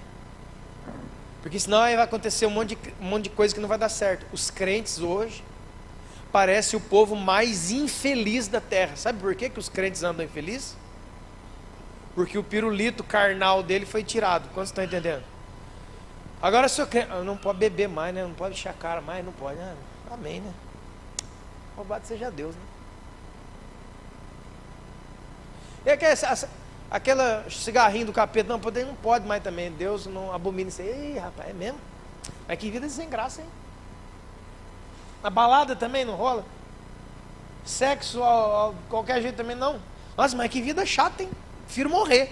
S1: Porque senão aí vai acontecer um monte de coisa que não vai dar certo. Os crentes hoje parecem o povo mais infeliz da terra. Sabe por que os crentes andam infelizes? Porque o pirulito carnal dele foi tirado. Quantos estão entendendo? Agora se eu crente, não pode beber mais, né? Não pode encher a cara mais, não pode. Ah, amém, né? Roubado seja Deus, né? E aquela cigarrinho do capeta, não pode mais também. Deus não abomina isso aí. Ei, rapaz, é mesmo? Mas que vida sem graça, hein? Na balada também não rola? Sexo, qualquer jeito também não? Nossa, mas que vida chata, hein? Prefiro morrer.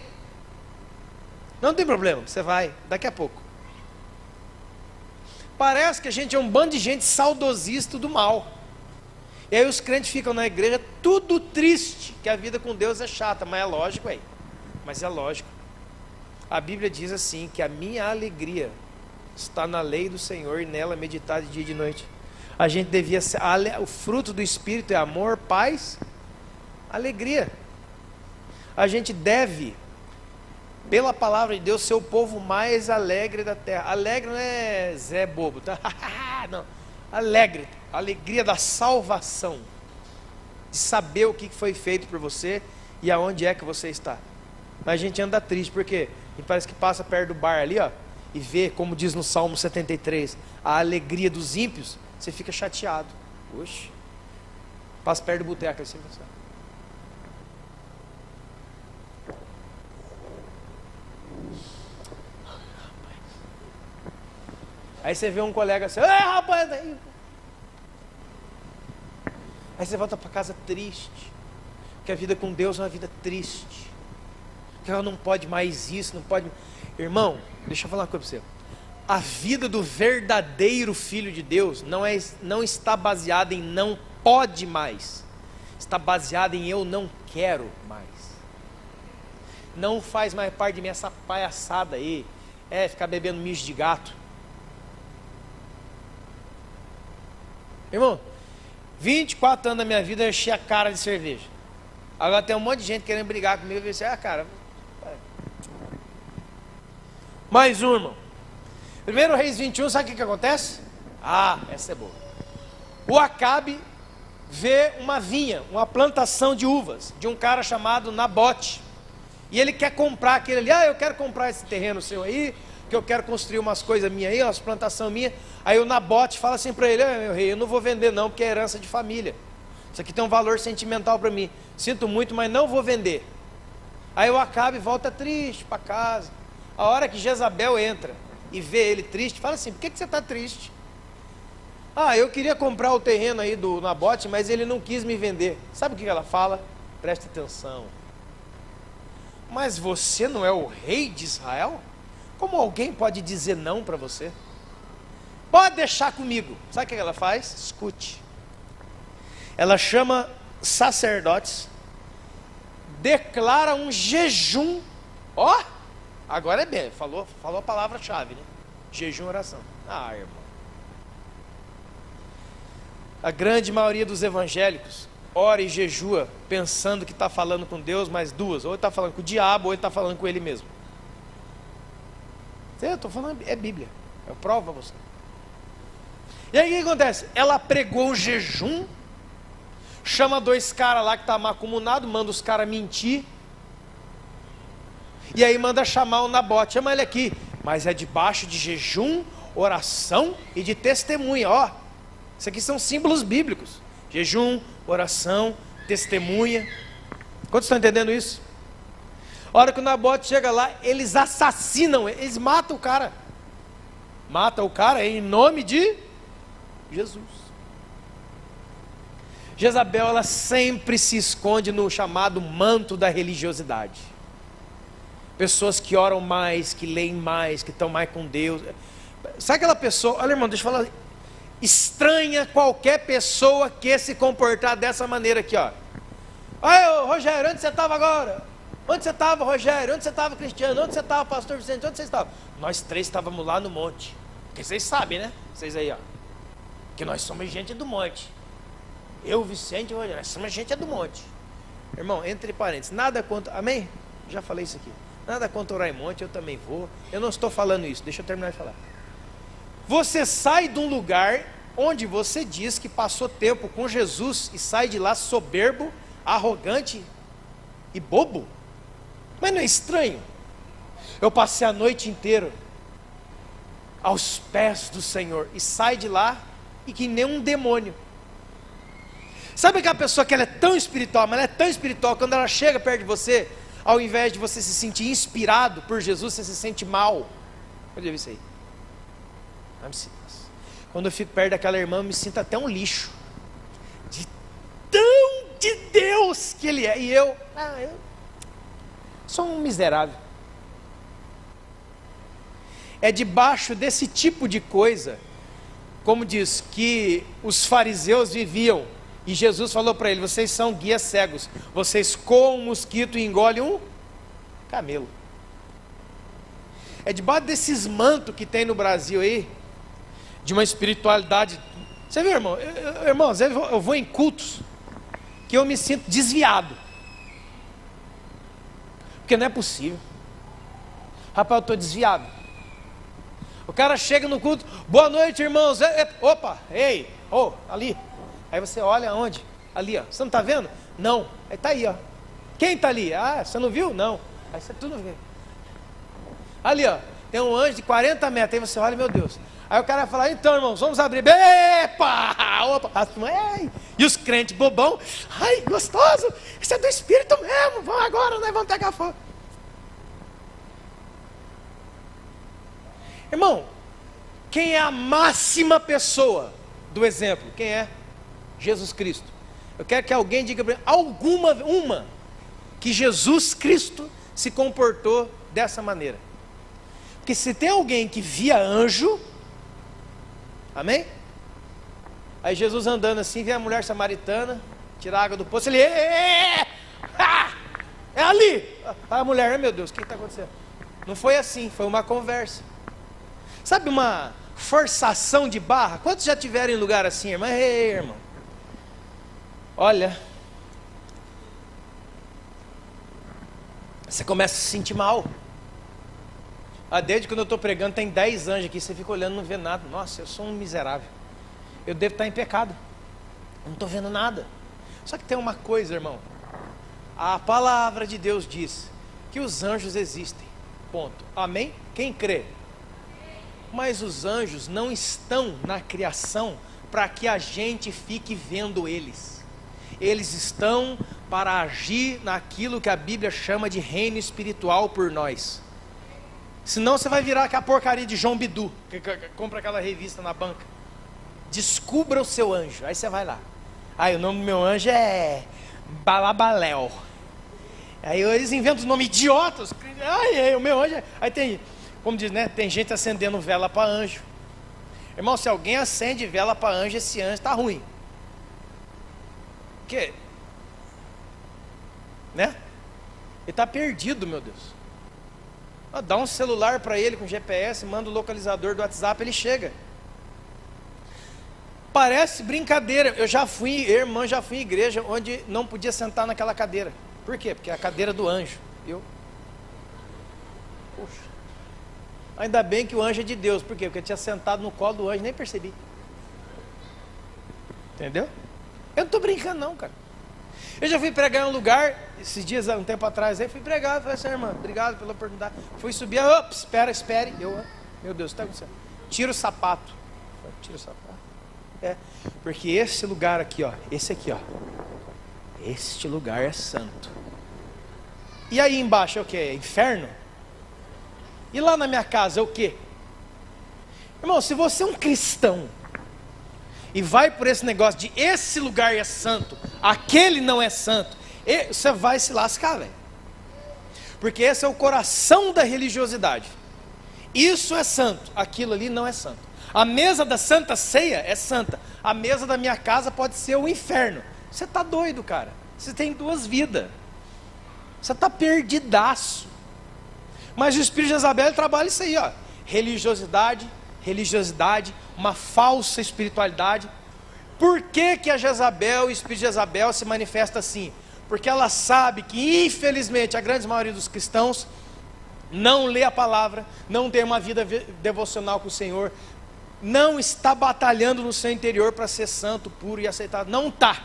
S1: Não tem problema, você vai, daqui a pouco. Parece que a gente é um bando de gente saudosista do mal. E aí os crentes ficam na igreja tudo triste, que a vida com Deus é chata, mas é lógico, aí. Mas é lógico. A Bíblia diz assim, que a minha alegria está na lei do Senhor e nela meditar de dia e de noite. A gente devia ser, o fruto do Espírito é amor, paz, alegria. A gente deve, pela palavra de Deus, ser o povo mais alegre da terra. Alegre não é Zé bobo, tá? Não, alegre, alegria da salvação, de saber o que foi feito por você e aonde é que você está. Mas a gente anda triste, porque e parece que passa perto do bar ali, ó, e vê, como diz no Salmo 73, a alegria dos ímpios, você fica chateado. Oxe, passa perto do boteco assim, assim. Aí você vê um colega assim, rapaz, daí. Aí você volta para casa triste, que a vida com Deus é uma vida triste, que ela não pode mais isso, não pode. Irmão, deixa eu falar uma coisa para você. A vida do verdadeiro filho de Deus não está baseada em não pode mais, está baseada em eu não quero mais. Não faz mais parte de mim essa palhaçada aí, ficar bebendo mijo de gato. Irmão, 24 anos da minha vida eu enchi a cara de cerveja. Agora tem um monte de gente querendo brigar comigo. Eu disse, cara. Mais um, irmão. 1 Reis 21, sabe o que acontece? Essa é boa. O Acabe vê uma vinha, uma plantação de uvas, de um cara chamado Nabote. E ele quer comprar aquele ali. Eu quero comprar esse terreno seu aí, que eu quero construir umas coisas minhas aí, umas plantações minhas. Aí o Nabote fala assim para ele, meu rei, eu não vou vender não, porque é herança de família. Isso aqui tem um valor sentimental para mim. Sinto muito, mas não vou vender. Aí o Acabe volta triste para casa. A hora que Jezabel entra e vê ele triste, fala assim, por que você está triste? Eu queria comprar o terreno aí do Nabote, mas ele não quis me vender. Sabe o que ela fala? Preste atenção. Mas você não é o rei de Israel? Como alguém pode dizer não para você? Pode deixar comigo. Sabe o que ela faz? Escute. Ela chama sacerdotes, declara um jejum. Agora é bem, falou a palavra-chave, né? Jejum e oração. Ah, irmão. A grande maioria dos evangélicos ora e jejua pensando que está falando com Deus, mas duas. Ou ele está falando com o diabo, ou ele está falando com ele mesmo. Eu estou falando, é Bíblia. Eu provo a você. E aí o que acontece? Ela pregou o jejum, chama 2 caras lá que estão macumunados, manda os caras mentir. E aí manda chamar o Nabote, chama ele aqui. Mas é debaixo de jejum, oração e de testemunha. Ó, isso aqui são símbolos bíblicos. Jejum, oração, testemunha. Quantos estão entendendo isso? A hora que o Nabote chega lá, eles assassinam, eles matam o cara. Matam o cara em nome de Jesus. Jezabel, ela sempre se esconde no chamado manto da religiosidade. Pessoas que oram mais, que leem mais, que estão mais com Deus. Sabe aquela pessoa, olha irmão, deixa eu falar, estranha qualquer pessoa que se comportar dessa maneira aqui, ó. Olha, Rogério, onde você estava agora? Onde você estava, Rogério? Onde você estava, Cristiano? Onde você estava, pastor Vicente? Onde você estava? Nós 3 estávamos lá no monte. Porque vocês sabem, né? Vocês aí, ó. Que nós somos gente do monte. Eu, Vicente e Rogério, nós somos gente do monte. Irmão, entre parênteses, nada contra, amém? Já falei isso aqui. Nada contra orar em monte, eu também vou. Eu não estou falando isso, deixa eu terminar de falar. Você sai de um lugar onde você diz que passou tempo com Jesus e sai de lá soberbo, arrogante e bobo. Mas não é estranho? Eu passei a noite inteira aos pés do Senhor e sai de lá e que nem um demônio. Sabe aquela pessoa que ela é tão espiritual, mas ela é tão espiritual, quando ela chega perto de você, ao invés de você se sentir inspirado por Jesus, você se sente mal. Pode ver isso aí. Quando eu fico perto daquela irmã, eu me sinto até um lixo. De tão de Deus que Ele é. E eu sou um miserável. É debaixo desse tipo de coisa, como diz, que os fariseus viviam. E Jesus falou para ele: vocês são guias cegos. Vocês coam um mosquito e engolem um camelo. É debaixo desses mantos que tem no Brasil aí, de uma espiritualidade. Você viu, irmão? Irmão, às vezes eu vou em cultos que eu me sinto desviado. Porque não é possível. Rapaz, eu estou desviado. O cara chega no culto: boa noite, irmãos. Opa, ei, ali. Aí você olha aonde? Ali, ó. Você não está vendo? Não. Aí está aí, ó. Quem está ali? Ah, você não viu? Não. Aí você tudo vê. Ali, ó. Tem um anjo de 40 metros. Aí você olha, meu Deus. Aí o cara vai falar: então, irmãos, vamos abrir. Epa! Opa! E os crentes bobão: ai, gostoso. Isso é do Espírito mesmo. Vamos agora, nós vamos pegar fogo. Irmão, quem é a máxima pessoa do exemplo? Quem é? Jesus Cristo. Eu quero que alguém diga para mim, uma, que Jesus Cristo se comportou dessa maneira. Porque se tem alguém que via anjo, amém? Aí Jesus andando assim, vê a mulher samaritana, tira a água do poço, ele, é ali. A mulher, meu Deus, o que está acontecendo? Não foi assim, foi uma conversa. Sabe uma forçação de barra? Quantos já tiveram em lugar assim, irmão? Ei, irmão. Olha, você começa a se sentir mal. Desde quando eu estou pregando, tem 10 anjos aqui, você fica olhando e não vê nada. Nossa, eu sou um miserável. Eu devo estar em pecado. Eu não estou vendo nada. Só que tem uma coisa, irmão. A palavra de Deus diz que os anjos existem. Ponto. Amém? Quem crê? Mas os anjos não estão na criação para que a gente fique vendo eles. Eles estão para agir naquilo que a Bíblia chama de reino espiritual por nós. Senão você vai virar aquela porcaria de João Bidu, que compra aquela revista na banca. Descubra o seu anjo. Aí você vai lá. Aí o nome do meu anjo é Balabaléu. Aí eles inventam os nomes idiotas. O meu anjo. Aí tem, como diz, né? Tem gente acendendo vela para anjo. Irmão, se alguém acende vela para anjo, esse anjo está ruim. Por quê? Né? Ele está perdido, meu Deus.
S2: Dá um celular para ele com GPS, manda o localizador do WhatsApp, ele chega. Parece brincadeira. Eu já fui em igreja onde não podia sentar naquela cadeira. Por quê? Porque é a cadeira do anjo. Poxa. Ainda bem que o anjo é de Deus. Por quê? Porque eu tinha sentado no colo do anjo e nem percebi. Entendeu? Eu não estou brincando não, cara. Eu já fui pregar em um lugar, esses dias, um tempo atrás, aí fui pregar, falei assim, irmã, obrigado pela oportunidade. Fui subir, espere. Meu Deus, o que está acontecendo? Tira o sapato. Tira o sapato. Porque esse lugar aqui, ó, esse aqui, ó, este lugar é santo. E aí embaixo é o que? É inferno? E lá na minha casa é o que? Irmão, se você é um cristão e vai por esse negócio de esse lugar é santo, aquele não é santo, você vai se lascar, velho. Porque esse é o coração da religiosidade. Isso é santo, aquilo ali não é santo. A mesa da Santa Ceia é santa, a mesa da minha casa pode ser o inferno. Você está doido, cara. Você tem duas vidas. Você está perdidaço. Mas o espírito de Jezabel trabalha isso aí, ó. Religiosidade, uma falsa espiritualidade. Por que que a Jezabel, o espírito de Jezabel se manifesta assim? Porque ela sabe que infelizmente a grande maioria dos cristãos não lê a palavra, não tem uma vida devocional com o Senhor, não está batalhando no seu interior para ser santo, puro e aceitado, não está.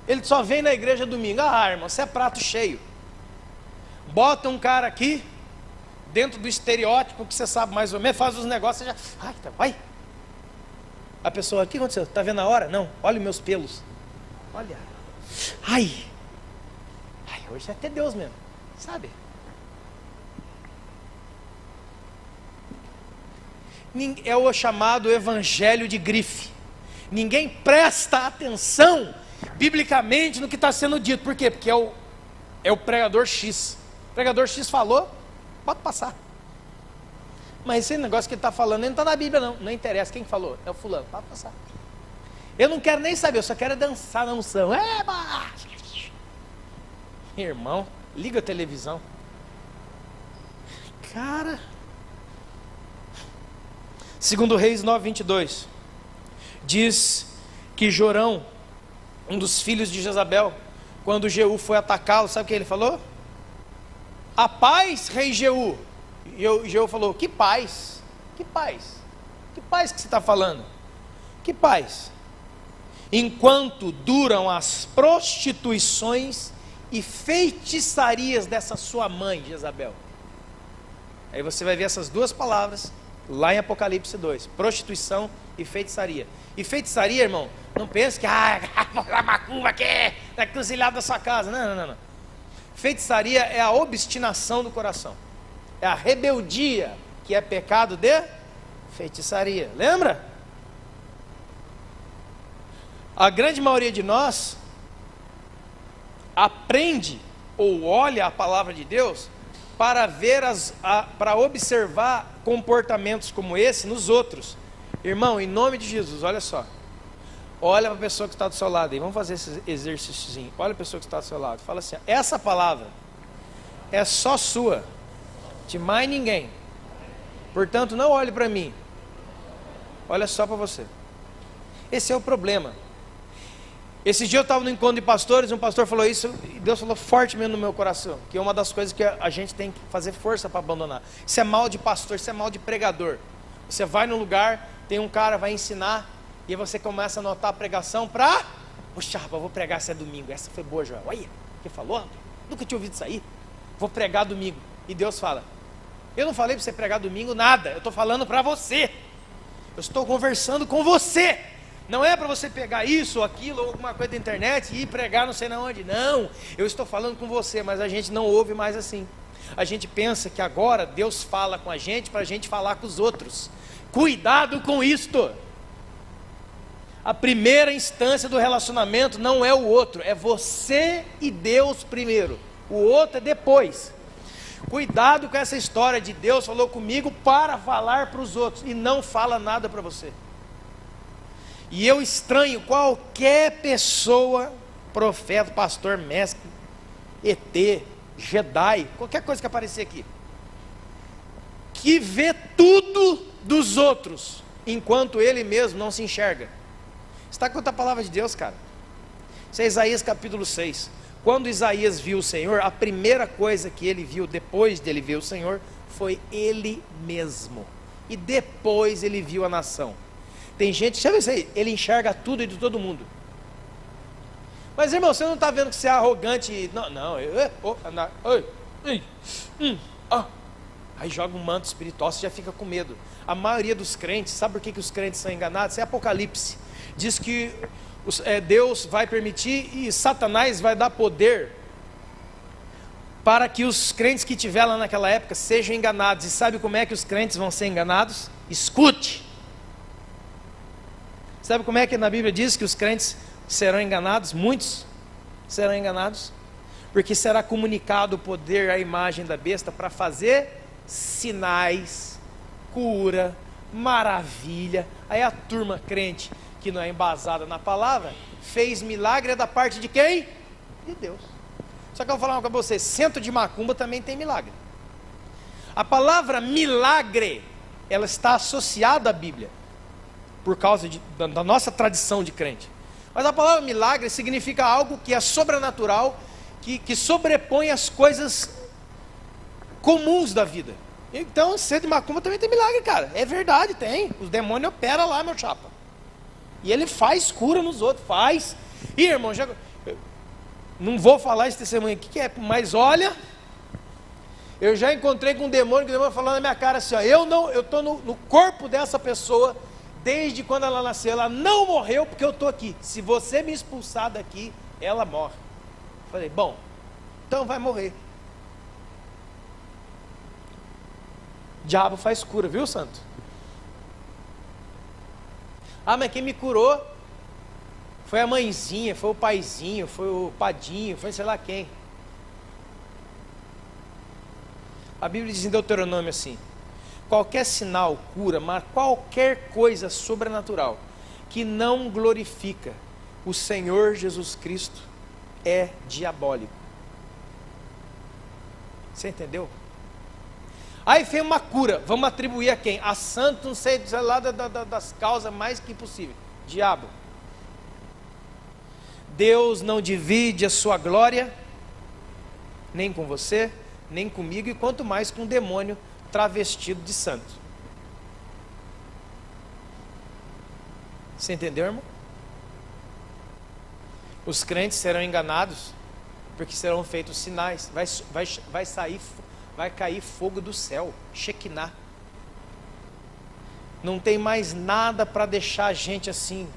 S2: Ele só vem na igreja domingo, irmão, você é prato cheio. Bota um cara aqui, dentro do estereótipo que você sabe mais ou menos, faz os negócios, você já, vai. A pessoa, o que aconteceu? Está vendo a hora? Não, olha os meus pelos. Olha, hoje é até Deus mesmo, sabe? É o chamado evangelho de grife. Ninguém presta atenção biblicamente no que está sendo dito. Por quê? Porque é o pregador X. O pregador X falou, pode passar. Mas esse negócio que ele está falando, ele não está na Bíblia não. Não interessa quem falou, é o fulano, pode passar. Eu não quero nem saber, eu só quero dançar na unção. Irmão, liga a televisão. Cara... Segundo Reis 9:22, diz que Jorão, um dos filhos de Jezabel, quando Jeú foi atacá-lo, sabe o que ele falou? A paz, rei Jeú. E Jeú falou, que paz? Que paz? Que paz que você está falando? Que paz? Enquanto duram as prostituições e feitiçarias dessa sua mãe, Jezabel. Aí você vai ver essas duas palavras lá em Apocalipse 2, prostituição e feitiçaria. E feitiçaria, irmão, não pense que a macumba aqui na encruzilhada da sua casa. Não. Feitiçaria é a obstinação do coração, é a rebeldia, que é pecado de feitiçaria. Lembra? A grande maioria de nós aprende ou olha a palavra de Deus para ver para observar comportamentos como esse nos outros. Irmão, em nome de Jesus, olha só. Olha para a pessoa que está do seu lado aí. Vamos fazer esse exercíciozinho. Olha a pessoa que está do seu lado. Fala assim, essa palavra é só sua, de mais ninguém. Portanto, não olhe para mim. Olha só para você. Esse é o problema. Esse dia eu estava no encontro de pastores, um pastor falou isso, e Deus falou forte mesmo no meu coração, que é uma das coisas que a gente tem que fazer força para abandonar. Isso é mal de pastor, isso é mal de pregador. Você vai num lugar, tem um cara, vai ensinar, e aí você começa a anotar a pregação para... Puxa, rapaz, vou pregar essa domingo, essa foi boa, Joel. Olha, que falou, rapaz? Nunca tinha ouvido isso aí. Vou pregar domingo. E Deus fala, eu não falei para você pregar domingo nada, eu estou falando para você. Eu estou conversando com você. Não é para você pegar isso ou aquilo ou alguma coisa da internet e ir pregar não sei na onde. Não, eu estou falando com você, mas a gente não ouve mais assim. A gente pensa que agora Deus fala com a gente para a gente falar com os outros. Cuidado com isto. A primeira instância do relacionamento não é o outro, é você e Deus primeiro. O outro é depois. Cuidado com essa história de Deus falou comigo para falar para os outros e não fala nada para você. E eu estranho qualquer pessoa, profeta, pastor, mestre, ET, Jedi, qualquer coisa que aparecer aqui. que vê tudo dos outros, enquanto ele mesmo não se enxerga. Está com a palavra de Deus, cara. Isso é Isaías capítulo 6. Quando Isaías viu o Senhor, a primeira coisa que ele viu depois dele ver o Senhor foi ele mesmo. E depois ele viu a nação. Tem gente, já viu isso aí? Ele enxerga tudo e de todo mundo. Mas irmão, você não está vendo que você é arrogante? Não, aí joga um manto espiritual, você já fica com medo. A maioria dos crentes, sabe por que os crentes são enganados? É Apocalipse. Diz que Deus vai permitir e Satanás vai dar poder para que os crentes que tiver lá naquela época sejam enganados. E sabe como é que os crentes vão ser enganados? Escute. Sabe como é que na Bíblia diz que os crentes serão enganados? Muitos serão enganados, porque será comunicado o poder, a imagem da besta para fazer sinais, cura, maravilha. Aí a turma crente que não é embasada na palavra fez milagre da parte de quem? De Deus. Só que eu vou falar uma coisa para você: centro de macumba também tem milagre. A palavra milagre, ela está associada à Bíblia por causa da nossa tradição de crente. Mas a palavra milagre significa algo que é sobrenatural, que sobrepõe as coisas comuns da vida. Então, centro de macumba também tem milagre, cara. É verdade, tem. Os demônios operam lá, meu chapa. E ele faz cura nos outros, faz. E irmão, não vou falar esse testemunho aqui, que é, mas olha, eu já encontrei com um demônio, que o demônio falou na minha cara assim, ó, eu estou no corpo dessa pessoa, desde quando ela nasceu, ela não morreu porque eu estou aqui. Se você me expulsar daqui, ela morre. Falei, bom, então vai morrer. O diabo faz cura, viu, santo? Ah, mas quem me curou foi a mãezinha, foi o paizinho, foi o padinho, foi sei lá quem. A Bíblia diz em Deuteronômio assim: qualquer sinal, cura, mas qualquer coisa sobrenatural que não glorifica o Senhor Jesus Cristo é diabólico. Você entendeu? Aí vem uma cura, vamos atribuir a quem? A santo, não sei lá das causas mais que impossível. Diabo. Deus não divide a sua glória, nem com você, nem comigo, e quanto mais com um demônio travestido de santo. Você entendeu, irmão? Os crentes serão enganados, porque serão feitos sinais, vai cair fogo do céu, Shekinah. Não tem mais nada para deixar a gente assim,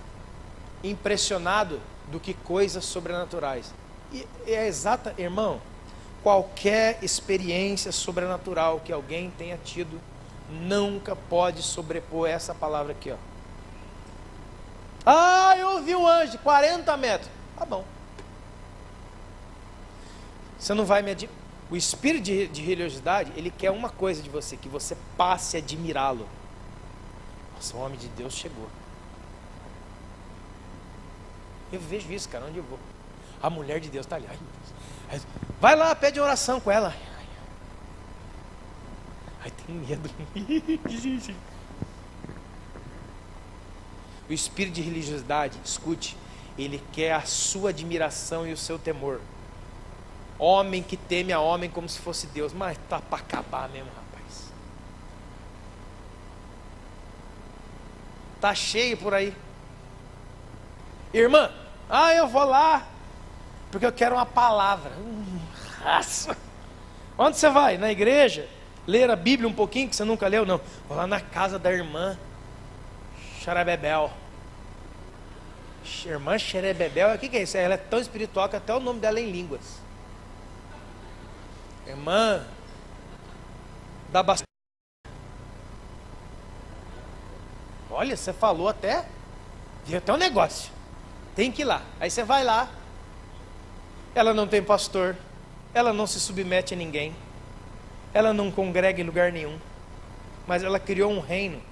S2: impressionado, do que coisas sobrenaturais. E é exata, irmão, qualquer experiência sobrenatural que alguém tenha tido, nunca pode sobrepor essa palavra aqui, ó. Ah, eu vi um anjo, 40 metros. Tá bom. Você não vai medir. O espírito de religiosidade, ele quer uma coisa de você, que você passe a admirá-lo. Nossa, o homem de Deus chegou. Eu vejo isso, cara, onde eu vou. A mulher de Deus está ali. Ai, meu Deus. Vai lá, pede oração com ela. Ai, tenho medo. O espírito de religiosidade, escute, ele quer a sua admiração e o seu temor. Homem que teme a homem como se fosse Deus. Mas tá para acabar mesmo, rapaz. Tá cheio por aí. Irmã, eu vou lá porque eu quero uma palavra. Raça. Onde você vai? Na igreja? Ler a Bíblia um pouquinho, que você nunca leu? Não. Vou lá na casa da irmã Xerebebel. Irmã Xerebebel, o que é isso? Ela é tão espiritual que até o nome dela é em línguas. Irmã da bastante. Olha, você falou até. Viu até um negócio. Tem que ir lá. Aí você vai lá. Ela não tem pastor. Ela não se submete a ninguém. Ela não congrega em lugar nenhum. Mas ela criou um reino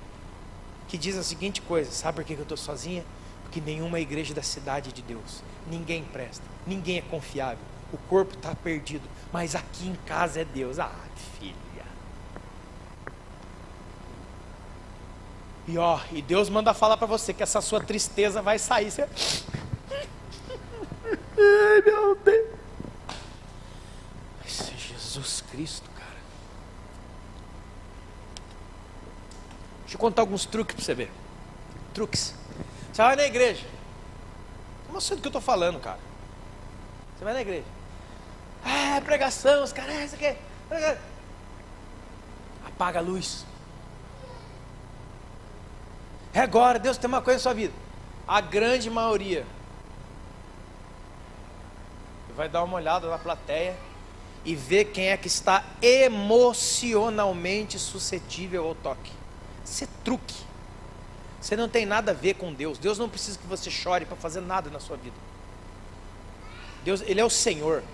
S2: que diz a seguinte coisa: sabe por que eu estou sozinha? Porque nenhuma igreja da cidade de Deus. Ninguém presta. Ninguém é confiável. O corpo está perdido. Mas aqui em casa é Deus. Ah, filha. E Deus manda falar para você que essa sua tristeza vai sair. Você... Ai, meu Deus. Esse é Jesus Cristo, cara. Deixa eu contar alguns truques para você ver. Truques. Você vai na igreja. Não sei do que eu estou falando, cara. Você vai na igreja. Pregação, os caras, isso aqui. Apaga a luz. É agora, Deus tem uma coisa na sua vida. A grande maioria vai dar uma olhada na plateia e ver quem é que está emocionalmente suscetível ao toque. Isso é truque. Você não tem nada a ver com Deus. Deus não precisa que você chore para fazer nada na sua vida. Deus, Ele é o Senhor.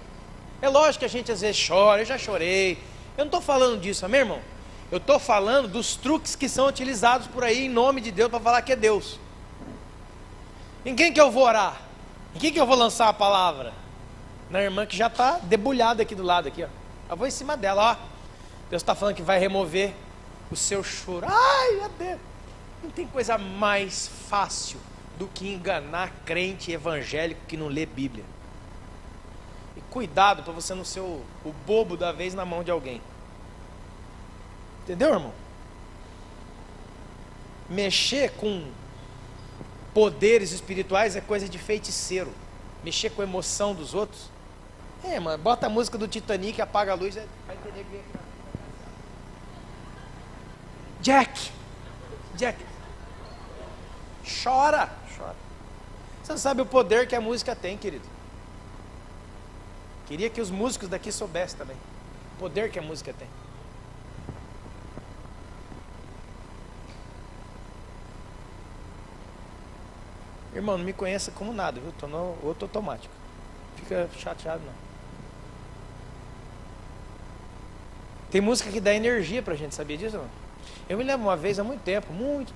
S2: É lógico que a gente às vezes chora, eu já chorei. Eu não estou falando disso, meu irmão. Eu estou falando dos truques que são utilizados por aí em nome de Deus para falar que é Deus. Em quem que eu vou orar? Em quem que eu vou lançar a palavra? Na irmã que já está debulhada aqui do lado, aqui, ó. Eu vou em cima dela, ó. Deus está falando que vai remover o seu choro. Ai, meu Deus. Não tem coisa mais fácil do que enganar crente evangélico que não lê Bíblia. E cuidado para você não ser o bobo da vez na mão de alguém. Entendeu, irmão? Mexer com poderes espirituais é coisa de feiticeiro. Mexer com a emoção dos outros. Mano, bota a música do Titanic, apaga a luz, vai entender que vem aqui. Jack. Chora. Você não sabe o poder que a música tem, querido. Queria que os músicos daqui soubessem também. O poder que a música tem. Irmão, não me conheça como nada, viu? Estou no outro automático. Fica chateado, não. Tem música que dá energia pra gente, sabia disso, não? Eu me lembro uma vez, há muito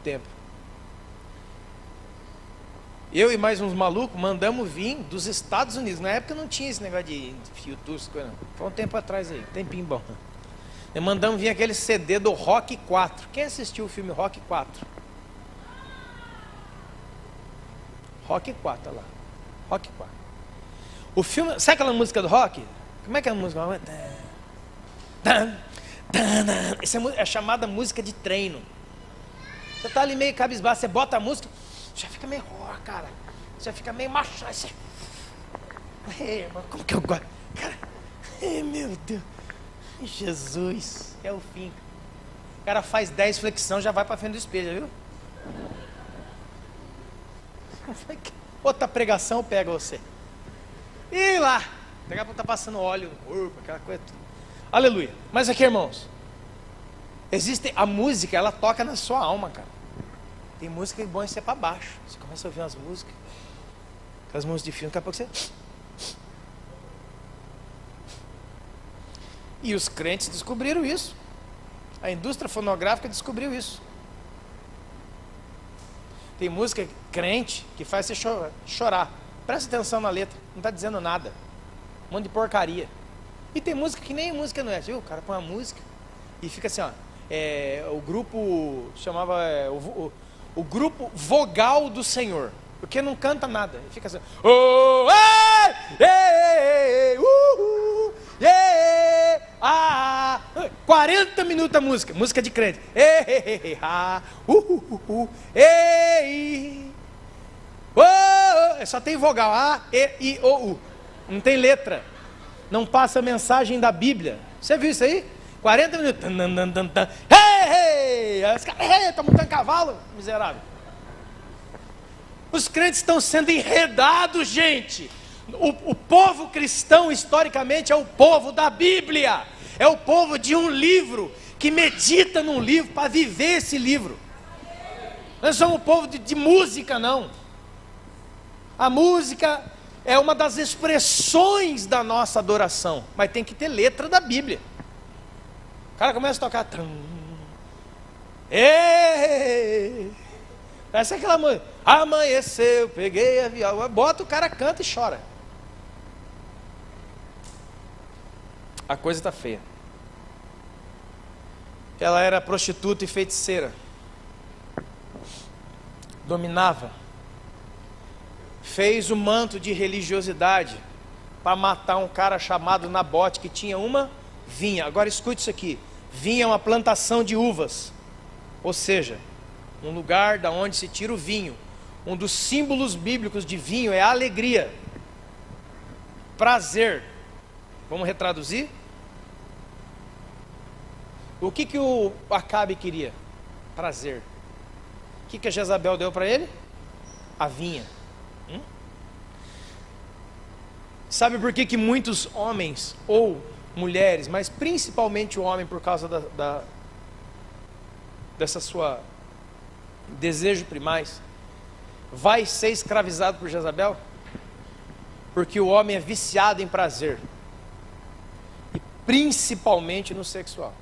S2: tempo. Eu e mais uns malucos mandamos vir dos Estados Unidos. Na época não tinha esse negócio de YouTube, coisa não. Foi um tempo atrás aí, tempinho bom. E mandamos vir aquele CD do Rock 4. Quem assistiu o filme Rock 4? Rock 4, olha lá. Rock 4. O filme, sabe aquela música do Rock? Como é que é a música? Essa é chamada música de treino. Você tá ali meio cabisbaixo, você bota a música, já fica meio cara. Já fica meio macho. Mano, como que eu gosto? Cara, meu Deus. Jesus, é o fim. O cara faz 10 flexão, já vai pra frente do espelho, viu? Outra pregação pega você. E lá, daqui a pouco tá passando óleo no corpo, aquela coisa tudo. Aleluia. Mas aqui, irmãos, a música, ela toca na sua alma, cara. Tem música que é bom ser para baixo. Você começa a ouvir umas músicas, aquelas músicas de filme, daqui a pouco você... E os crentes descobriram isso. A indústria fonográfica descobriu isso. Tem música crente que faz você chorar. Presta atenção na letra, não está dizendo nada. Um monte de porcaria. E tem música que nem música não é. Viu? O cara põe uma música e fica assim, ó. O grupo chamava o grupo Vogal do Senhor. Porque não canta nada. Ele fica assim. Oh, ei, 40 minutos a música. Música de crente. Ei, só tem vogal. A, E, I, O, U. Não tem letra. Não passa a mensagem da Bíblia. Você viu isso aí? 40 minutos. Os caras estão montando cavalo, miserável. Os crentes estão sendo enredados, gente. O povo cristão, historicamente, é o povo da Bíblia. É o povo de um livro, que medita num livro para viver esse livro. Nós somos o povo de música, não. A música é uma das expressões da nossa adoração, mas tem que ter letra da Bíblia. O cara começa a tocar. Essa é aquela música. Amanheceu, peguei a viola. Bota, o cara canta e chora. A coisa está feia. Ela era prostituta e feiticeira. dominava, fez o manto de religiosidade para matar um cara chamado Nabote, que tinha uma vinha. Agora escute isso aqui: vinha é uma plantação de uvas, ou seja, um lugar da onde se tira o vinho. Um dos símbolos bíblicos de vinho é a alegria, prazer. Vamos retraduzir? O que o Acabe queria? Prazer. O que a Jezabel deu para ele? A vinha. Sabe por que muitos homens ou mulheres, mas principalmente o homem, por causa dessa sua desejo primais, vai ser escravizado por Jezabel? Porque o homem é viciado em prazer, e principalmente no sexual.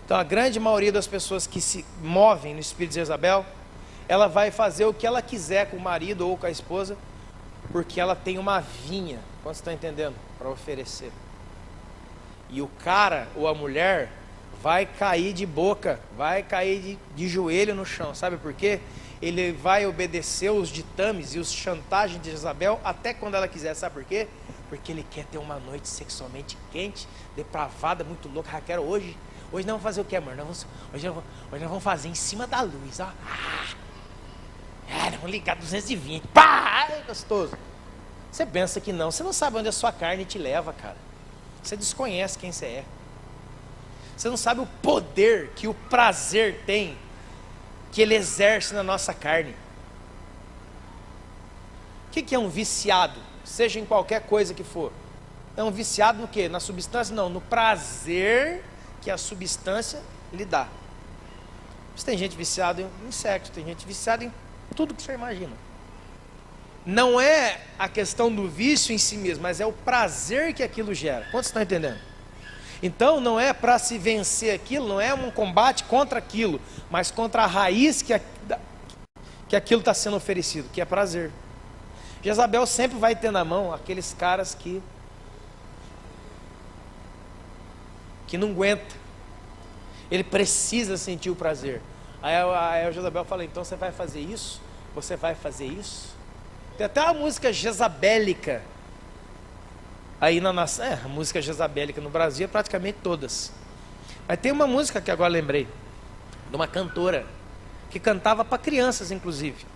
S2: Então a grande maioria das pessoas que se movem no espírito de Jezabel, ela vai fazer o que ela quiser com o marido ou com a esposa, porque ela tem uma vinha, quantos estão entendendo? Para oferecer. E o cara ou a mulher vai cair de boca, vai cair de joelho no chão. Sabe por quê? Ele vai obedecer os ditames e os chantagens de Jezabel até quando ela quiser. Sabe por quê? Porque ele quer ter uma noite sexualmente quente, depravada, muito louca. Ah, quero hoje nós vamos fazer o que, amor? Hoje nós vamos fazer em cima da luz, ó. Nós vamos ligar 220. Pá! É gostoso. Você pensa que não. Você não sabe onde a sua carne te leva, cara. Você desconhece quem você é. Você não sabe o poder que o prazer tem, que ele exerce na nossa carne. O que é um viciado? Seja em qualquer coisa que for. É um viciado no quê? Na substância? Não, no prazer que a substância lhe dá. Mas tem gente viciada em sexo, tem gente viciada em tudo que você imagina. Não é a questão do vício em si mesmo, mas é o prazer que aquilo gera. Quantos estão entendendo? Então não é para se vencer aquilo, não é um combate contra aquilo, mas contra a raiz que aquilo está sendo oferecido, que é prazer. Jezabel sempre vai ter na mão aqueles caras que não aguenta. Ele precisa sentir o prazer. Aí o Jezabel fala: então você vai fazer isso? Você vai fazer isso? Tem até uma música jezabélica aí na nossa... a música jezabélica no Brasil é praticamente todas. Mas tem uma música que agora lembrei, de uma cantora, que cantava para crianças inclusive,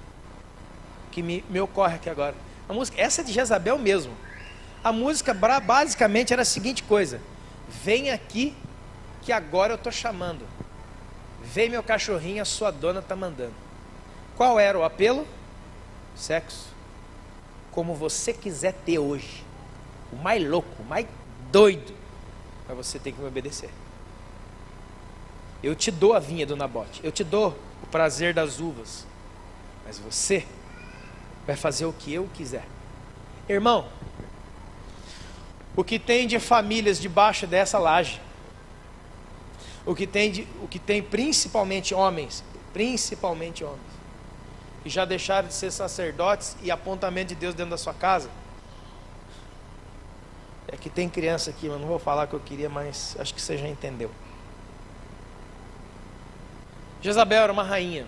S2: que me ocorre aqui agora. A música, essa é de Jezabel mesmo. A música basicamente era a seguinte coisa: vem aqui que agora eu estou chamando. Vem meu cachorrinho, a sua dona está mandando. Qual era o apelo? Sexo. Como você quiser ter hoje. O mais louco, o mais doido. Mas você tem que me obedecer. Eu te dou a vinha do Nabote. Eu te dou o prazer das uvas. Mas você vai fazer o que eu quiser. Irmão, o que tem de famílias debaixo dessa laje, o que tem principalmente homens, que já deixaram de ser sacerdotes e apontamento de Deus dentro da sua casa. É que tem criança aqui, mas não vou falar o que eu queria, mas acho que você já entendeu. Jezabel era uma rainha.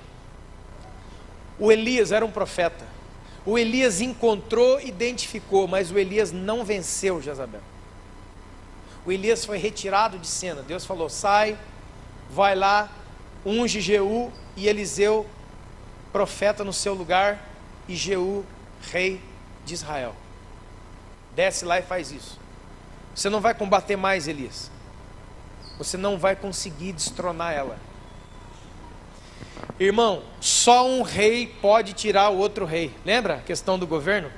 S2: O Elias era um profeta. O Elias encontrou, identificou, mas o Elias não venceu Jezabel. O Elias foi retirado de cena. Deus falou: sai, vai lá, unge Jeú e Eliseu, profeta no seu lugar, e Jeú, rei de Israel. Desce lá e faz isso. Você não vai combater mais Elias. Você não vai conseguir destronar ela. Irmão, só um rei pode tirar o outro rei. Lembra a questão do governo?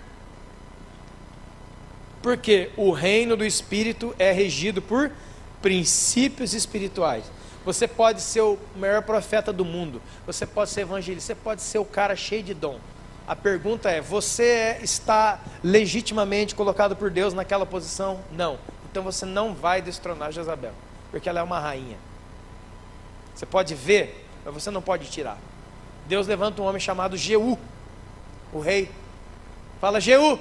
S2: Porque o reino do Espírito é regido por princípios espirituais. Você pode ser o maior profeta do mundo, você pode ser evangelista, você pode ser o cara cheio de dom. A pergunta é: você está legitimamente colocado por Deus naquela posição? Não. Então você não vai destronar Jezabel, porque ela é uma rainha. Você pode ver, mas você não pode tirar. Deus levanta um homem chamado Jeú, o rei. Fala: Jeú,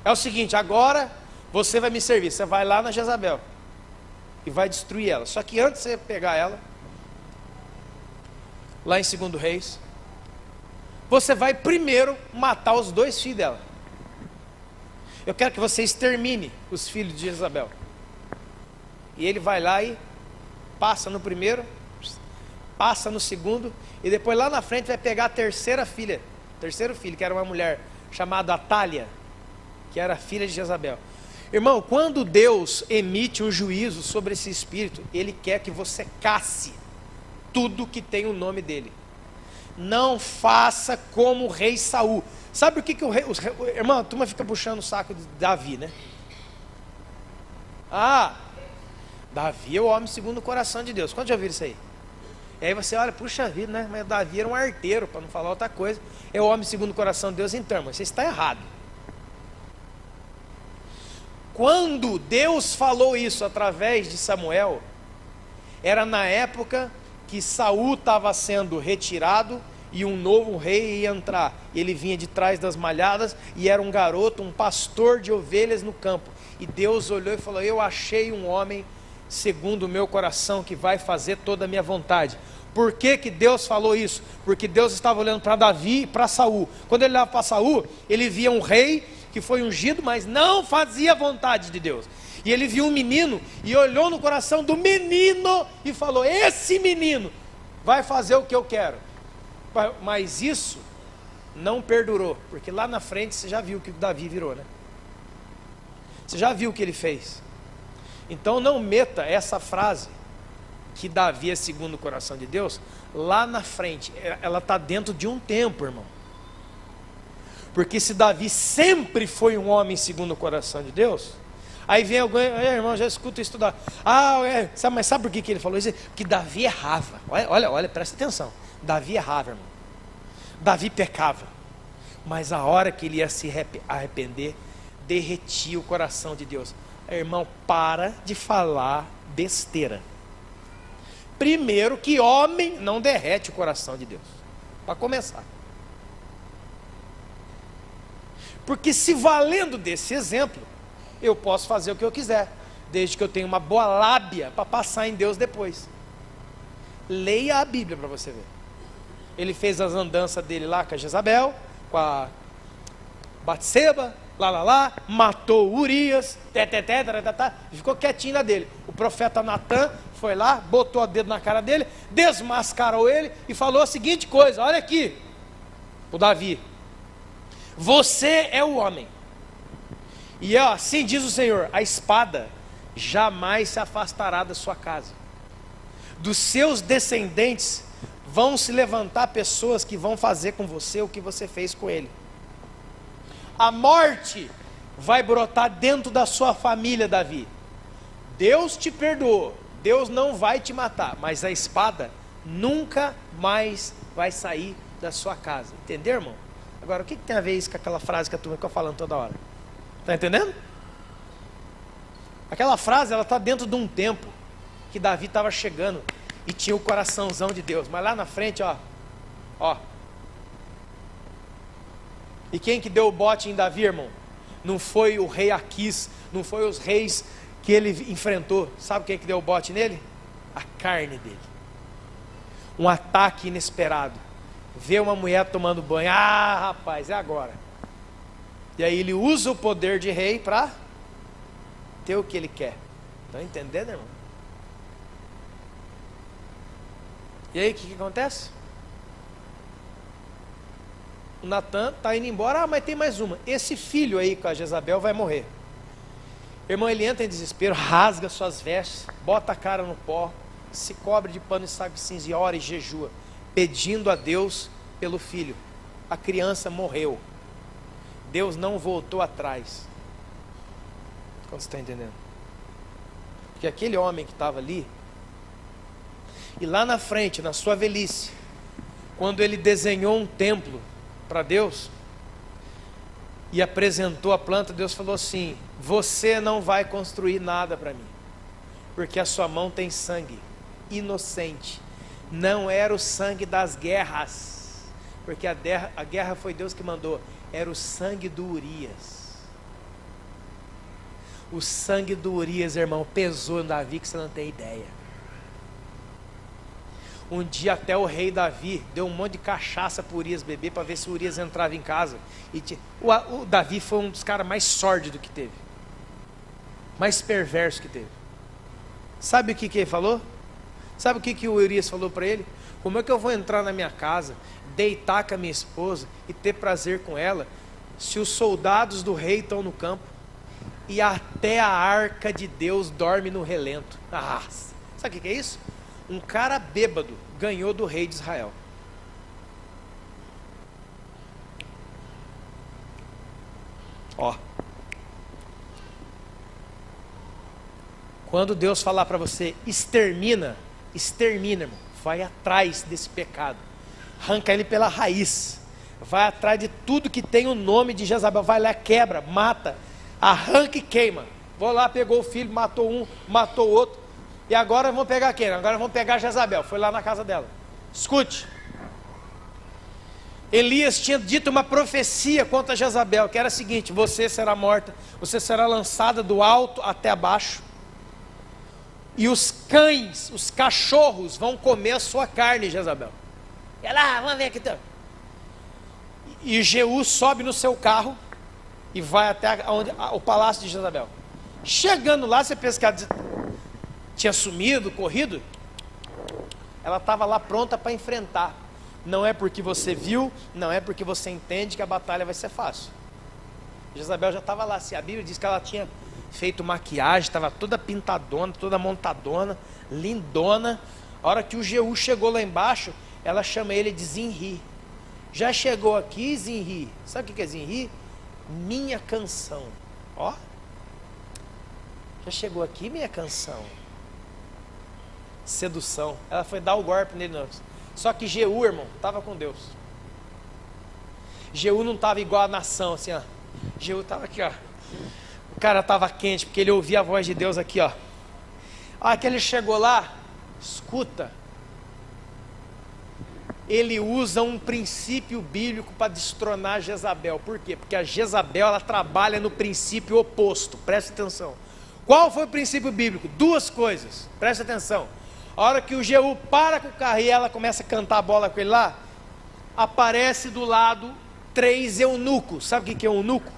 S2: é o seguinte, agora você vai me servir. Você vai lá na Jezabel e vai destruir ela. Só que antes de você pegar ela, lá em 2 Reis, você vai primeiro matar os 2 filhos dela. Eu quero que você extermine os filhos de Jezabel. E ele vai lá e passa no primeiro, passa no segundo, e depois lá na frente vai pegar a terceiro filho, que era uma mulher chamada Atália, que era filha de Jezabel. Irmão, quando Deus emite um juízo sobre esse espírito, Ele quer que você casse tudo que tem o nome dele. Não faça como o rei Saul. Sabe o que o rei... Irmão, a turma fica puxando o saco de Davi, né? Davi é o homem segundo o coração de Deus. Quantos já ouviram isso aí? E aí você olha, puxa vida, né? Mas Davi era um arteiro, para não falar outra coisa. É o homem segundo o coração de Deus, então, mas você está errado. Quando Deus falou isso através de Samuel, era na época que Saul estava sendo retirado e um novo rei ia entrar. Ele vinha de trás das malhadas e era um garoto, um pastor de ovelhas no campo. E Deus olhou e falou: eu achei um homem segundo o meu coração que vai fazer toda a minha vontade. Por que que Deus falou isso? Porque Deus estava olhando para Davi e para Saul. Quando ele olhava para Saul, ele via um rei que foi ungido, mas não fazia a vontade de Deus. E ele viu um menino e olhou no coração do menino e falou: esse menino vai fazer o que eu quero. Mas isso não perdurou, porque lá na frente você já viu o que Davi virou, né? Você já viu o que ele fez. Então não meta essa frase, que Davi é segundo o coração de Deus, lá na frente. Ela está dentro de um tempo, irmão. Porque se Davi sempre foi um homem segundo o coração de Deus, aí vem alguém, irmão, já escuta isso tudo. Mas sabe por que ele falou isso? Porque Davi errava. Olha, presta atenção. Davi errava, irmão. Davi pecava. Mas a hora que ele ia se arrepender, derretia o coração de Deus. Irmão, para de falar besteira. Primeiro que homem não derrete o coração de Deus. Para começar. Porque se valendo desse exemplo, eu posso fazer o que eu quiser, desde que eu tenha uma boa lábia para passar em Deus depois. Leia a Bíblia para você ver. Ele fez as andanças dele lá com a Jezabel, com a Batseba, matou Urias, e ficou quietinho na dele. O profeta Natan foi lá, botou o dedo na cara dele, desmascarou ele e falou a seguinte coisa: olha aqui, o Davi, você é o homem, e assim diz o Senhor: a espada jamais se afastará da sua casa, dos seus descendentes vão se levantar pessoas que vão fazer com você o que você fez com ele. A morte vai brotar dentro da sua família, Davi. Deus te perdoou, Deus não vai te matar, mas a espada nunca mais vai sair da sua casa. Entendeu, irmão? Agora, o que tem a ver isso com aquela frase que a turma fica falando toda hora? Está entendendo? Aquela frase, ela está dentro de um tempo que Davi estava chegando e tinha o coraçãozão de Deus. Mas lá na frente, ó. E quem que deu o bote em Davi, irmão? Não foi o rei Aquis, não foi os reis que ele enfrentou. Sabe quem que deu o bote nele? A carne dele. Um ataque inesperado. Vê uma mulher tomando banho. Rapaz, é agora. E aí ele usa o poder de rei para ter o que ele quer. Estão entendendo, irmão? E aí o que acontece? O Natan está indo embora. Mas tem mais uma. Esse filho aí com a Jezabel vai morrer. Irmão, ele entra em desespero, rasga suas vestes, bota a cara no pó, se cobre de pano e saco cinza e ora e jejua, pedindo a Deus pelo filho. A criança morreu. Deus não voltou atrás. Como você está entendendo? Porque aquele homem que estava ali, e lá na frente, na sua velhice, quando ele desenhou um templo para Deus e apresentou a planta, Deus falou assim: você não vai construir nada para mim, porque a sua mão tem sangue inocente. Não era o sangue das guerras, porque a guerra foi Deus que mandou. Era o sangue do Urias. O sangue do Urias, irmão, pesou no Davi que você não tem ideia. Um dia até o rei Davi deu um monte de cachaça para Urias beber, para ver se Urias entrava em casa. O Davi foi um dos caras mais sórdidos que teve, mais perverso que teve. Sabe o que ele falou? Sabe o que o Urias falou para ele? Como é que eu vou entrar na minha casa, deitar com a minha esposa e ter prazer com ela, se os soldados do rei estão no campo e até a arca de Deus dorme no relento? Ah, sabe o que é isso? Um cara bêbado ganhou do rei de Israel. Ó, quando Deus falar para você, extermina, irmão, vai atrás desse pecado, arranca ele pela raiz, vai atrás de tudo que tem o nome de Jezabel, vai lá, quebra, mata, arranca e queima. Vou lá, pegou o filho, matou um, matou o outro, e agora vamos pegar quem? Agora vamos pegar Jezabel. Foi lá na casa dela. Escute, Elias tinha dito uma profecia contra Jezabel, que era a seguinte: você será morta, você será lançada do alto até abaixo, e os cães, os cachorros vão comer a sua carne, Jezabel. E lá, vamos ver aqui. E Jeú sobe no seu carro e vai até o palácio de Jezabel. Chegando lá, você pensa que ela tinha sumido, corrido? Ela estava lá pronta para enfrentar. Não é porque você viu, não é porque você entende que a batalha vai ser fácil. Jezabel já estava lá. Se a Bíblia diz que ela tinha feito maquiagem, estava toda pintadona, toda montadona, lindona. A hora que o Jeú chegou lá embaixo, ela chama ele de Zinri. Já chegou aqui, Zinri? Sabe o que é Zinri? Minha canção. Ó, já chegou aqui, minha canção. Sedução. Ela foi dar o golpe nele, não. Só que Jeú, irmão, estava com Deus. Jeú não estava igual a nação, assim, ó. Jeú estava aqui, ó. O cara estava quente, porque ele ouvia a voz de Deus aqui, ó. A hora que ele chegou lá, escuta, ele usa um princípio bíblico para destronar Jezabel. Por quê? Porque a Jezabel, ela trabalha no princípio oposto. Presta atenção. Qual foi o princípio bíblico? Duas coisas, presta atenção. A hora que o Jeú para com o carro e ela começa a cantar a bola com ele lá, aparece do lado 3 eunucos. Sabe o que é um eunuco?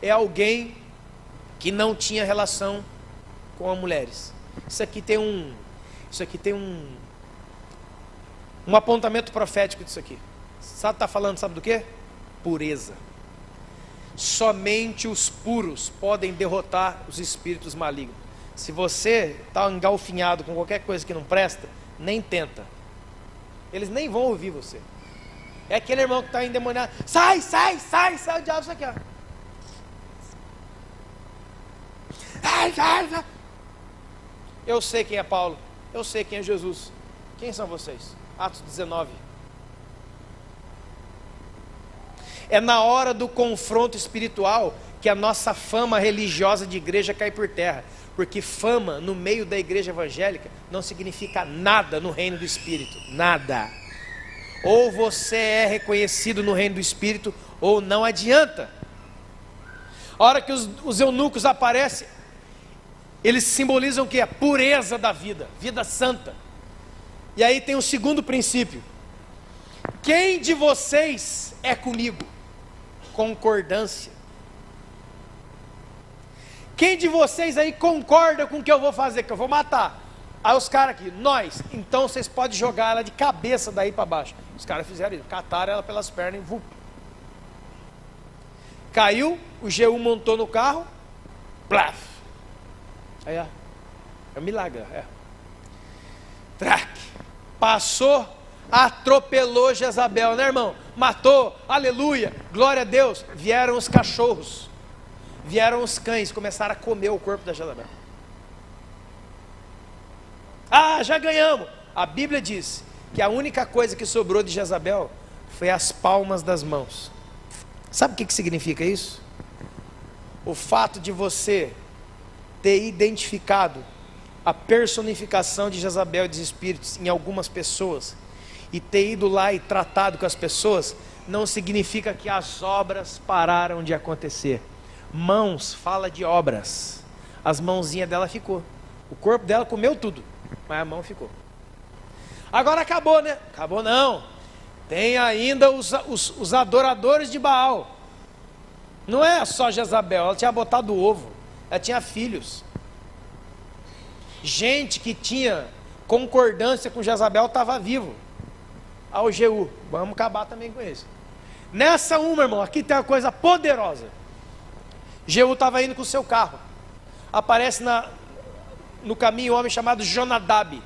S2: É alguém que não tinha relação com as mulheres. Isso aqui tem um apontamento profético disso aqui. Sabe, está falando, sabe do quê? Pureza. Somente os puros podem derrotar os espíritos malignos. Se você está engalfinhado com qualquer coisa que não presta, nem tenta. Eles nem vão ouvir você. É aquele irmão que está endemoniado. Sai, o diabo, isso aqui, ó. Sai. Eu sei quem é Paulo, eu sei quem é Jesus. Quem são vocês? Atos 19. É na hora do confronto espiritual que a nossa fama religiosa de igreja cai por terra. Porque fama no meio da igreja evangélica não significa nada no reino do Espírito. Nada. Ou você é reconhecido no reino do Espírito, ou não adianta. A hora que os eunucos aparecem, eles simbolizam o quê? A pureza da vida, vida santa. E aí tem o segundo princípio. Quem de vocês é comigo? Concordância. Quem de vocês aí concorda com o que eu vou fazer? Que eu vou matar. Aí os caras aqui, nós. Então vocês podem jogar ela de cabeça daí para baixo. Os caras fizeram isso, cataram ela pelas pernas e vup. Caiu, o Jeú montou no carro, plaf. Aí ó, é um milagre, é. Trac. Passou, atropelou Jezabel, né, irmão? Matou, aleluia, glória a Deus. Vieram os cachorros, vieram os cães, começaram a comer o corpo da Jezabel. Ah, já ganhamos. A Bíblia diz que a única coisa que sobrou de Jezabel foi as palmas das mãos. Sabe o que significa isso? O fato de você ter identificado a personificação de Jezabel e dos espíritos em algumas pessoas e ter ido lá e tratado com as pessoas, não significa que as obras pararam de acontecer. Mãos fala de obras. As mãozinhas dela ficou. O corpo dela comeu tudo, mas a mão ficou. Agora acabou, né? Acabou não. Tem ainda os adoradores de Baal. Não é só Jezabel, ela tinha botado ovo, ela tinha filhos. Gente que tinha concordância com Jezabel estava vivo. Ao Jeú, vamos acabar também com isso. Nessa uma, irmão, aqui tem uma coisa poderosa. Jeú estava indo com o seu carro. Aparece no caminho um homem chamado Jonadab.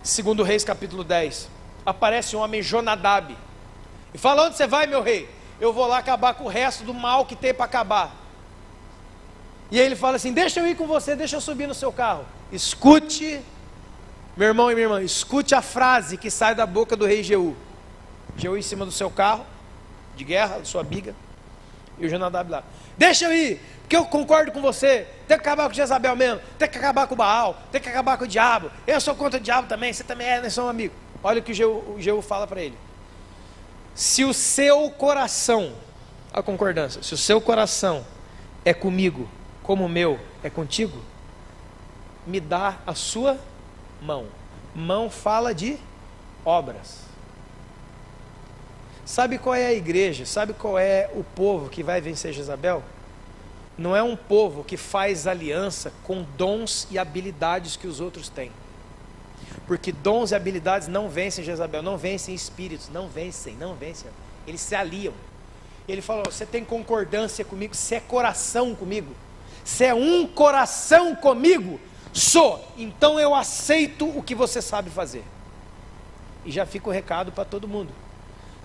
S2: Segundo Reis capítulo 10. Aparece um homem Jonadab. E fala: onde você vai, meu rei? Eu vou lá acabar com o resto do mal que tem para acabar. E aí ele fala assim: deixa eu ir com você, deixa eu subir no seu carro. Escute, meu irmão e minha irmã, escute a frase que sai da boca do rei Jeú. Jeú em cima do seu carro de guerra, da sua biga, e o Jonadab lá: deixa eu ir, porque eu concordo com você. Tem que acabar com Jezabel mesmo, tem que acabar com o Baal, tem que acabar com o diabo. Eu sou contra o diabo também, você também é, nós somos amigos. Olha o que o Jeú fala para ele: se o seu coração, a concordância, se o seu coração é comigo, como o meu é contigo, me dá a sua mão. Mão fala de obras. Sabe qual é a igreja? Sabe qual é o povo que vai vencer Jezabel? Não é um povo que faz aliança com dons e habilidades que os outros têm. Porque dons e habilidades não vencem Jezabel, não vencem espíritos, não vencem. Eles se aliam. Ele falou: você tem concordância comigo, você é coração comigo, você é um coração comigo, sou, então eu aceito o que você sabe fazer. E já fica o recado para todo mundo: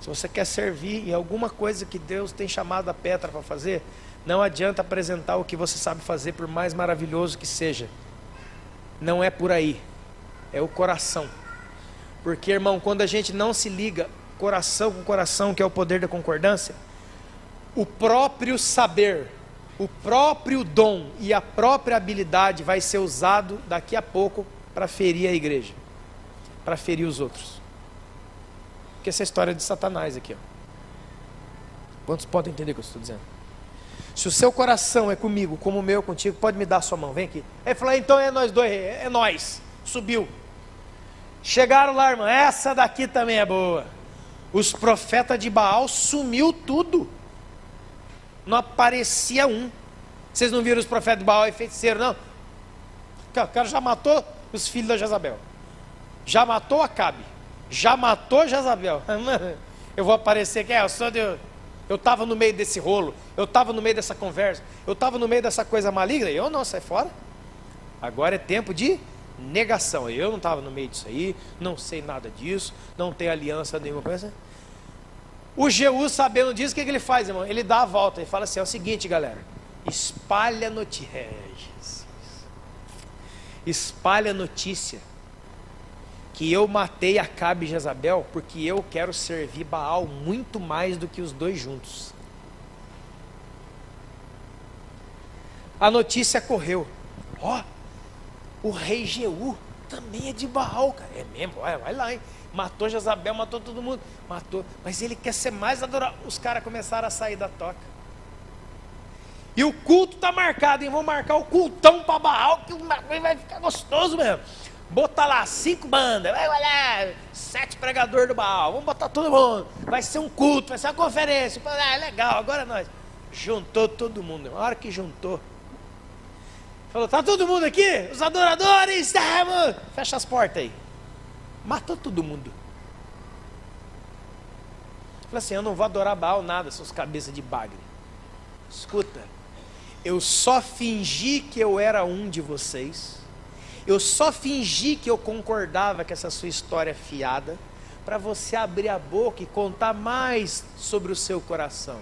S2: se você quer servir em alguma coisa que Deus tem chamado a Petra para fazer, não adianta apresentar o que você sabe fazer, por mais maravilhoso que seja. Não é por aí, é o coração. Porque, irmão, quando a gente não se liga coração com coração, que é o poder da concordância, o próprio saber, o próprio dom e a própria habilidade vai ser usado daqui a pouco para ferir a igreja, para ferir os outros. Porque essa é a história de Satanás aqui, ó. Quantos podem entender o que eu estou dizendo? Se o seu coração é comigo, como o meu é contigo, pode me dar a sua mão, vem aqui. Aí ele falou: então é nós dois, é nós. Subiu. Chegaram lá, irmão, essa daqui também é boa. Os profetas de Baal sumiu tudo. Não aparecia um. Vocês não viram os profetas de Baal e feiticeiro, não? O cara já matou os filhos da Jezabel. Já matou Acabe. Já matou Jezabel. Eu vou aparecer, eu estava no meio desse rolo, eu estava no meio dessa conversa, eu estava no meio dessa coisa maligna. Eu não, sai fora. Agora é tempo de negação. Eu não estava no meio disso aí, não sei nada disso, não tenho aliança nenhuma coisa. O Jeú, sabendo disso, o que ele faz, irmão? Ele dá a volta e fala assim: é o seguinte, galera, espalha notícia. Espalha notícia que eu matei Acabe e Jezabel, porque eu quero servir Baal muito mais do que os dois juntos. A notícia correu: ó, o rei Jeú também é de Baal, cara. É mesmo? Vai lá, hein? Matou Jezabel, matou todo mundo. Matou, mas ele quer ser mais adorado. Os caras começaram a sair da toca. E o culto está marcado, hein? Vamos marcar o cultão para Baal, que vai ficar gostoso mesmo. Botar lá 5 bandas, vai lá, 7 pregadores do Baal, vamos botar todo mundo. Vai ser um culto, vai ser uma conferência. Legal, agora nós. Juntou todo mundo. Na hora que juntou, falou: tá todo mundo aqui? Os adoradores, estamos. Fecha as portas aí. Matou todo mundo. Falei assim: eu não vou adorar Baal nada, seus cabeças de bagre. Escuta, eu só fingi que eu era um de vocês. Eu só fingi que eu concordava com essa sua história fiada, para você abrir a boca e contar mais sobre o seu coração.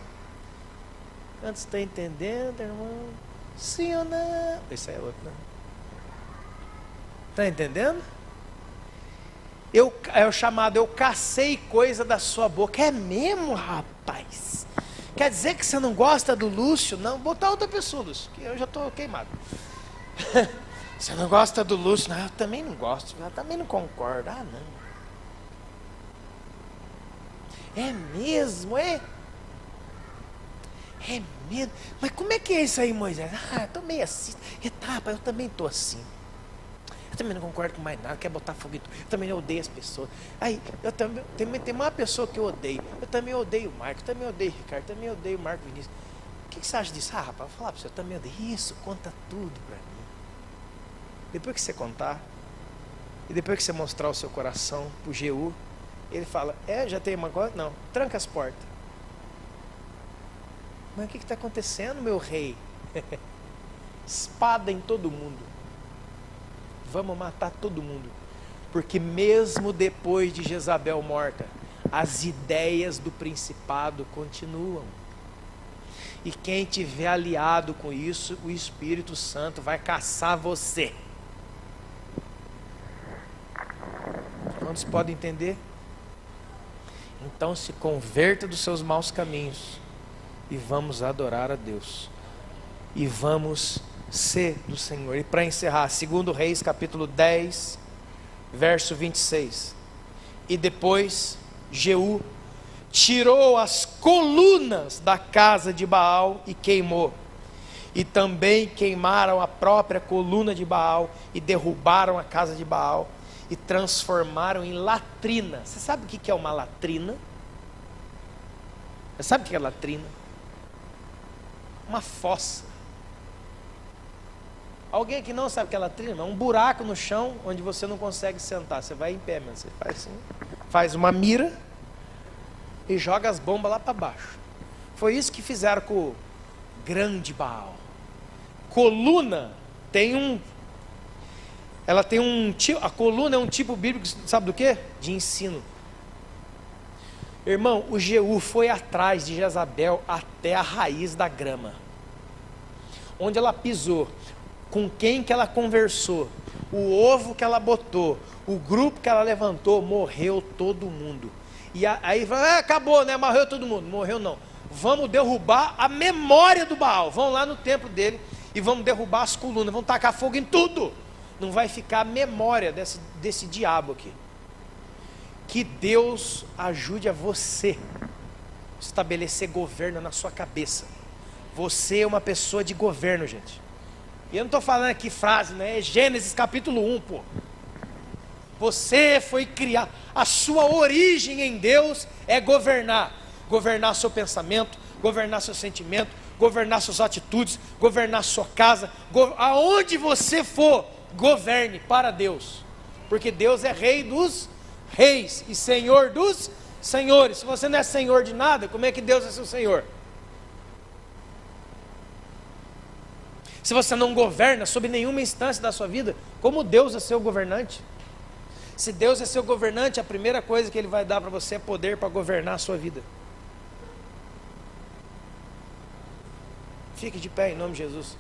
S2: Antes, está entendendo, irmão? Sim ou não? Esse é outro, né? Está entendendo? É o chamado: eu cacei coisa da sua boca. É mesmo, rapaz? Quer dizer que você não gosta do Lúcio? Não, botar outra pessoa, Lúcio, que eu já estou queimado. Você não gosta do Lúcio? Não, eu também não gosto, eu também não concordo. Ah, não. É mesmo, é? É mesmo? Mas como é que é isso aí, Moisés? Eu tô meio assim. Eu também tô assim. Eu também não concordo com mais nada, quer botar fogo em tudo. Eu também odeio as pessoas. Aí, eu também tem uma pessoa que eu odeio. Eu também odeio o Marco, eu também odeio o Ricardo, eu também odeio o Marco Vinícius. O que você acha disso? Rapaz, vou falar pra você, eu também odeio. Isso, conta tudo pra mim. Depois que você contar, e depois que você mostrar o seu coração pro Jeú, ele fala, já tem uma coisa? Não, tranca as portas. Mas o que está acontecendo, meu rei? Espada em todo mundo. Vamos matar todo mundo. Porque mesmo depois de Jezabel morta, as ideias do principado continuam. E quem tiver aliado com isso, o Espírito Santo vai caçar você. Quantos podem entender? Então se converta dos seus maus caminhos e vamos adorar a Deus. E vamos ser do Senhor. E para encerrar, 2 Reis capítulo 10, verso 26. E depois Jeú tirou as colunas da casa de Baal e queimou. E também queimaram a própria coluna de Baal e derrubaram a casa de Baal e transformaram em latrina. Você sabe o que é uma latrina? Você sabe o que é latrina? Uma fossa. Alguém aqui não sabe o que é latrina? É um buraco no chão onde você não consegue sentar. Você vai em pé, mas você faz assim, faz uma mira e joga as bombas lá para baixo. Foi isso que fizeram com o grande Baal. Coluna ela tem um tipo, a coluna é um tipo bíblico, sabe do quê? De ensino. Irmão, o Jeú foi atrás de Jezabel até a raiz da grama. Onde ela pisou, com quem que ela conversou, o ovo que ela botou, o grupo que ela levantou, morreu todo mundo. E aí acabou, né? Morreu todo mundo. Morreu não. Vamos derrubar a memória do Baal. Vamos lá no templo dele e vamos derrubar as colunas. Vamos tacar fogo em tudo. Não vai ficar a memória desse diabo aqui. Que Deus ajude a você estabelecer governo na sua cabeça. Você é uma pessoa de governo, gente. E eu não estou falando aqui frase, né? É Gênesis capítulo 1, pô. Você foi criado. A sua origem em Deus é governar. Governar seu pensamento, governar seu sentimento, governar suas atitudes, governar sua casa. Aonde você for, governe para Deus. Porque Deus é rei dos reis e senhor dos senhores. Se você não é senhor de nada, como é que Deus é seu senhor? Se você não governa sobre nenhuma instância da sua vida, como Deus é seu governante? Se Deus é seu governante, a primeira coisa que Ele vai dar para você é poder para governar a sua vida. Fique de pé em nome de Jesus.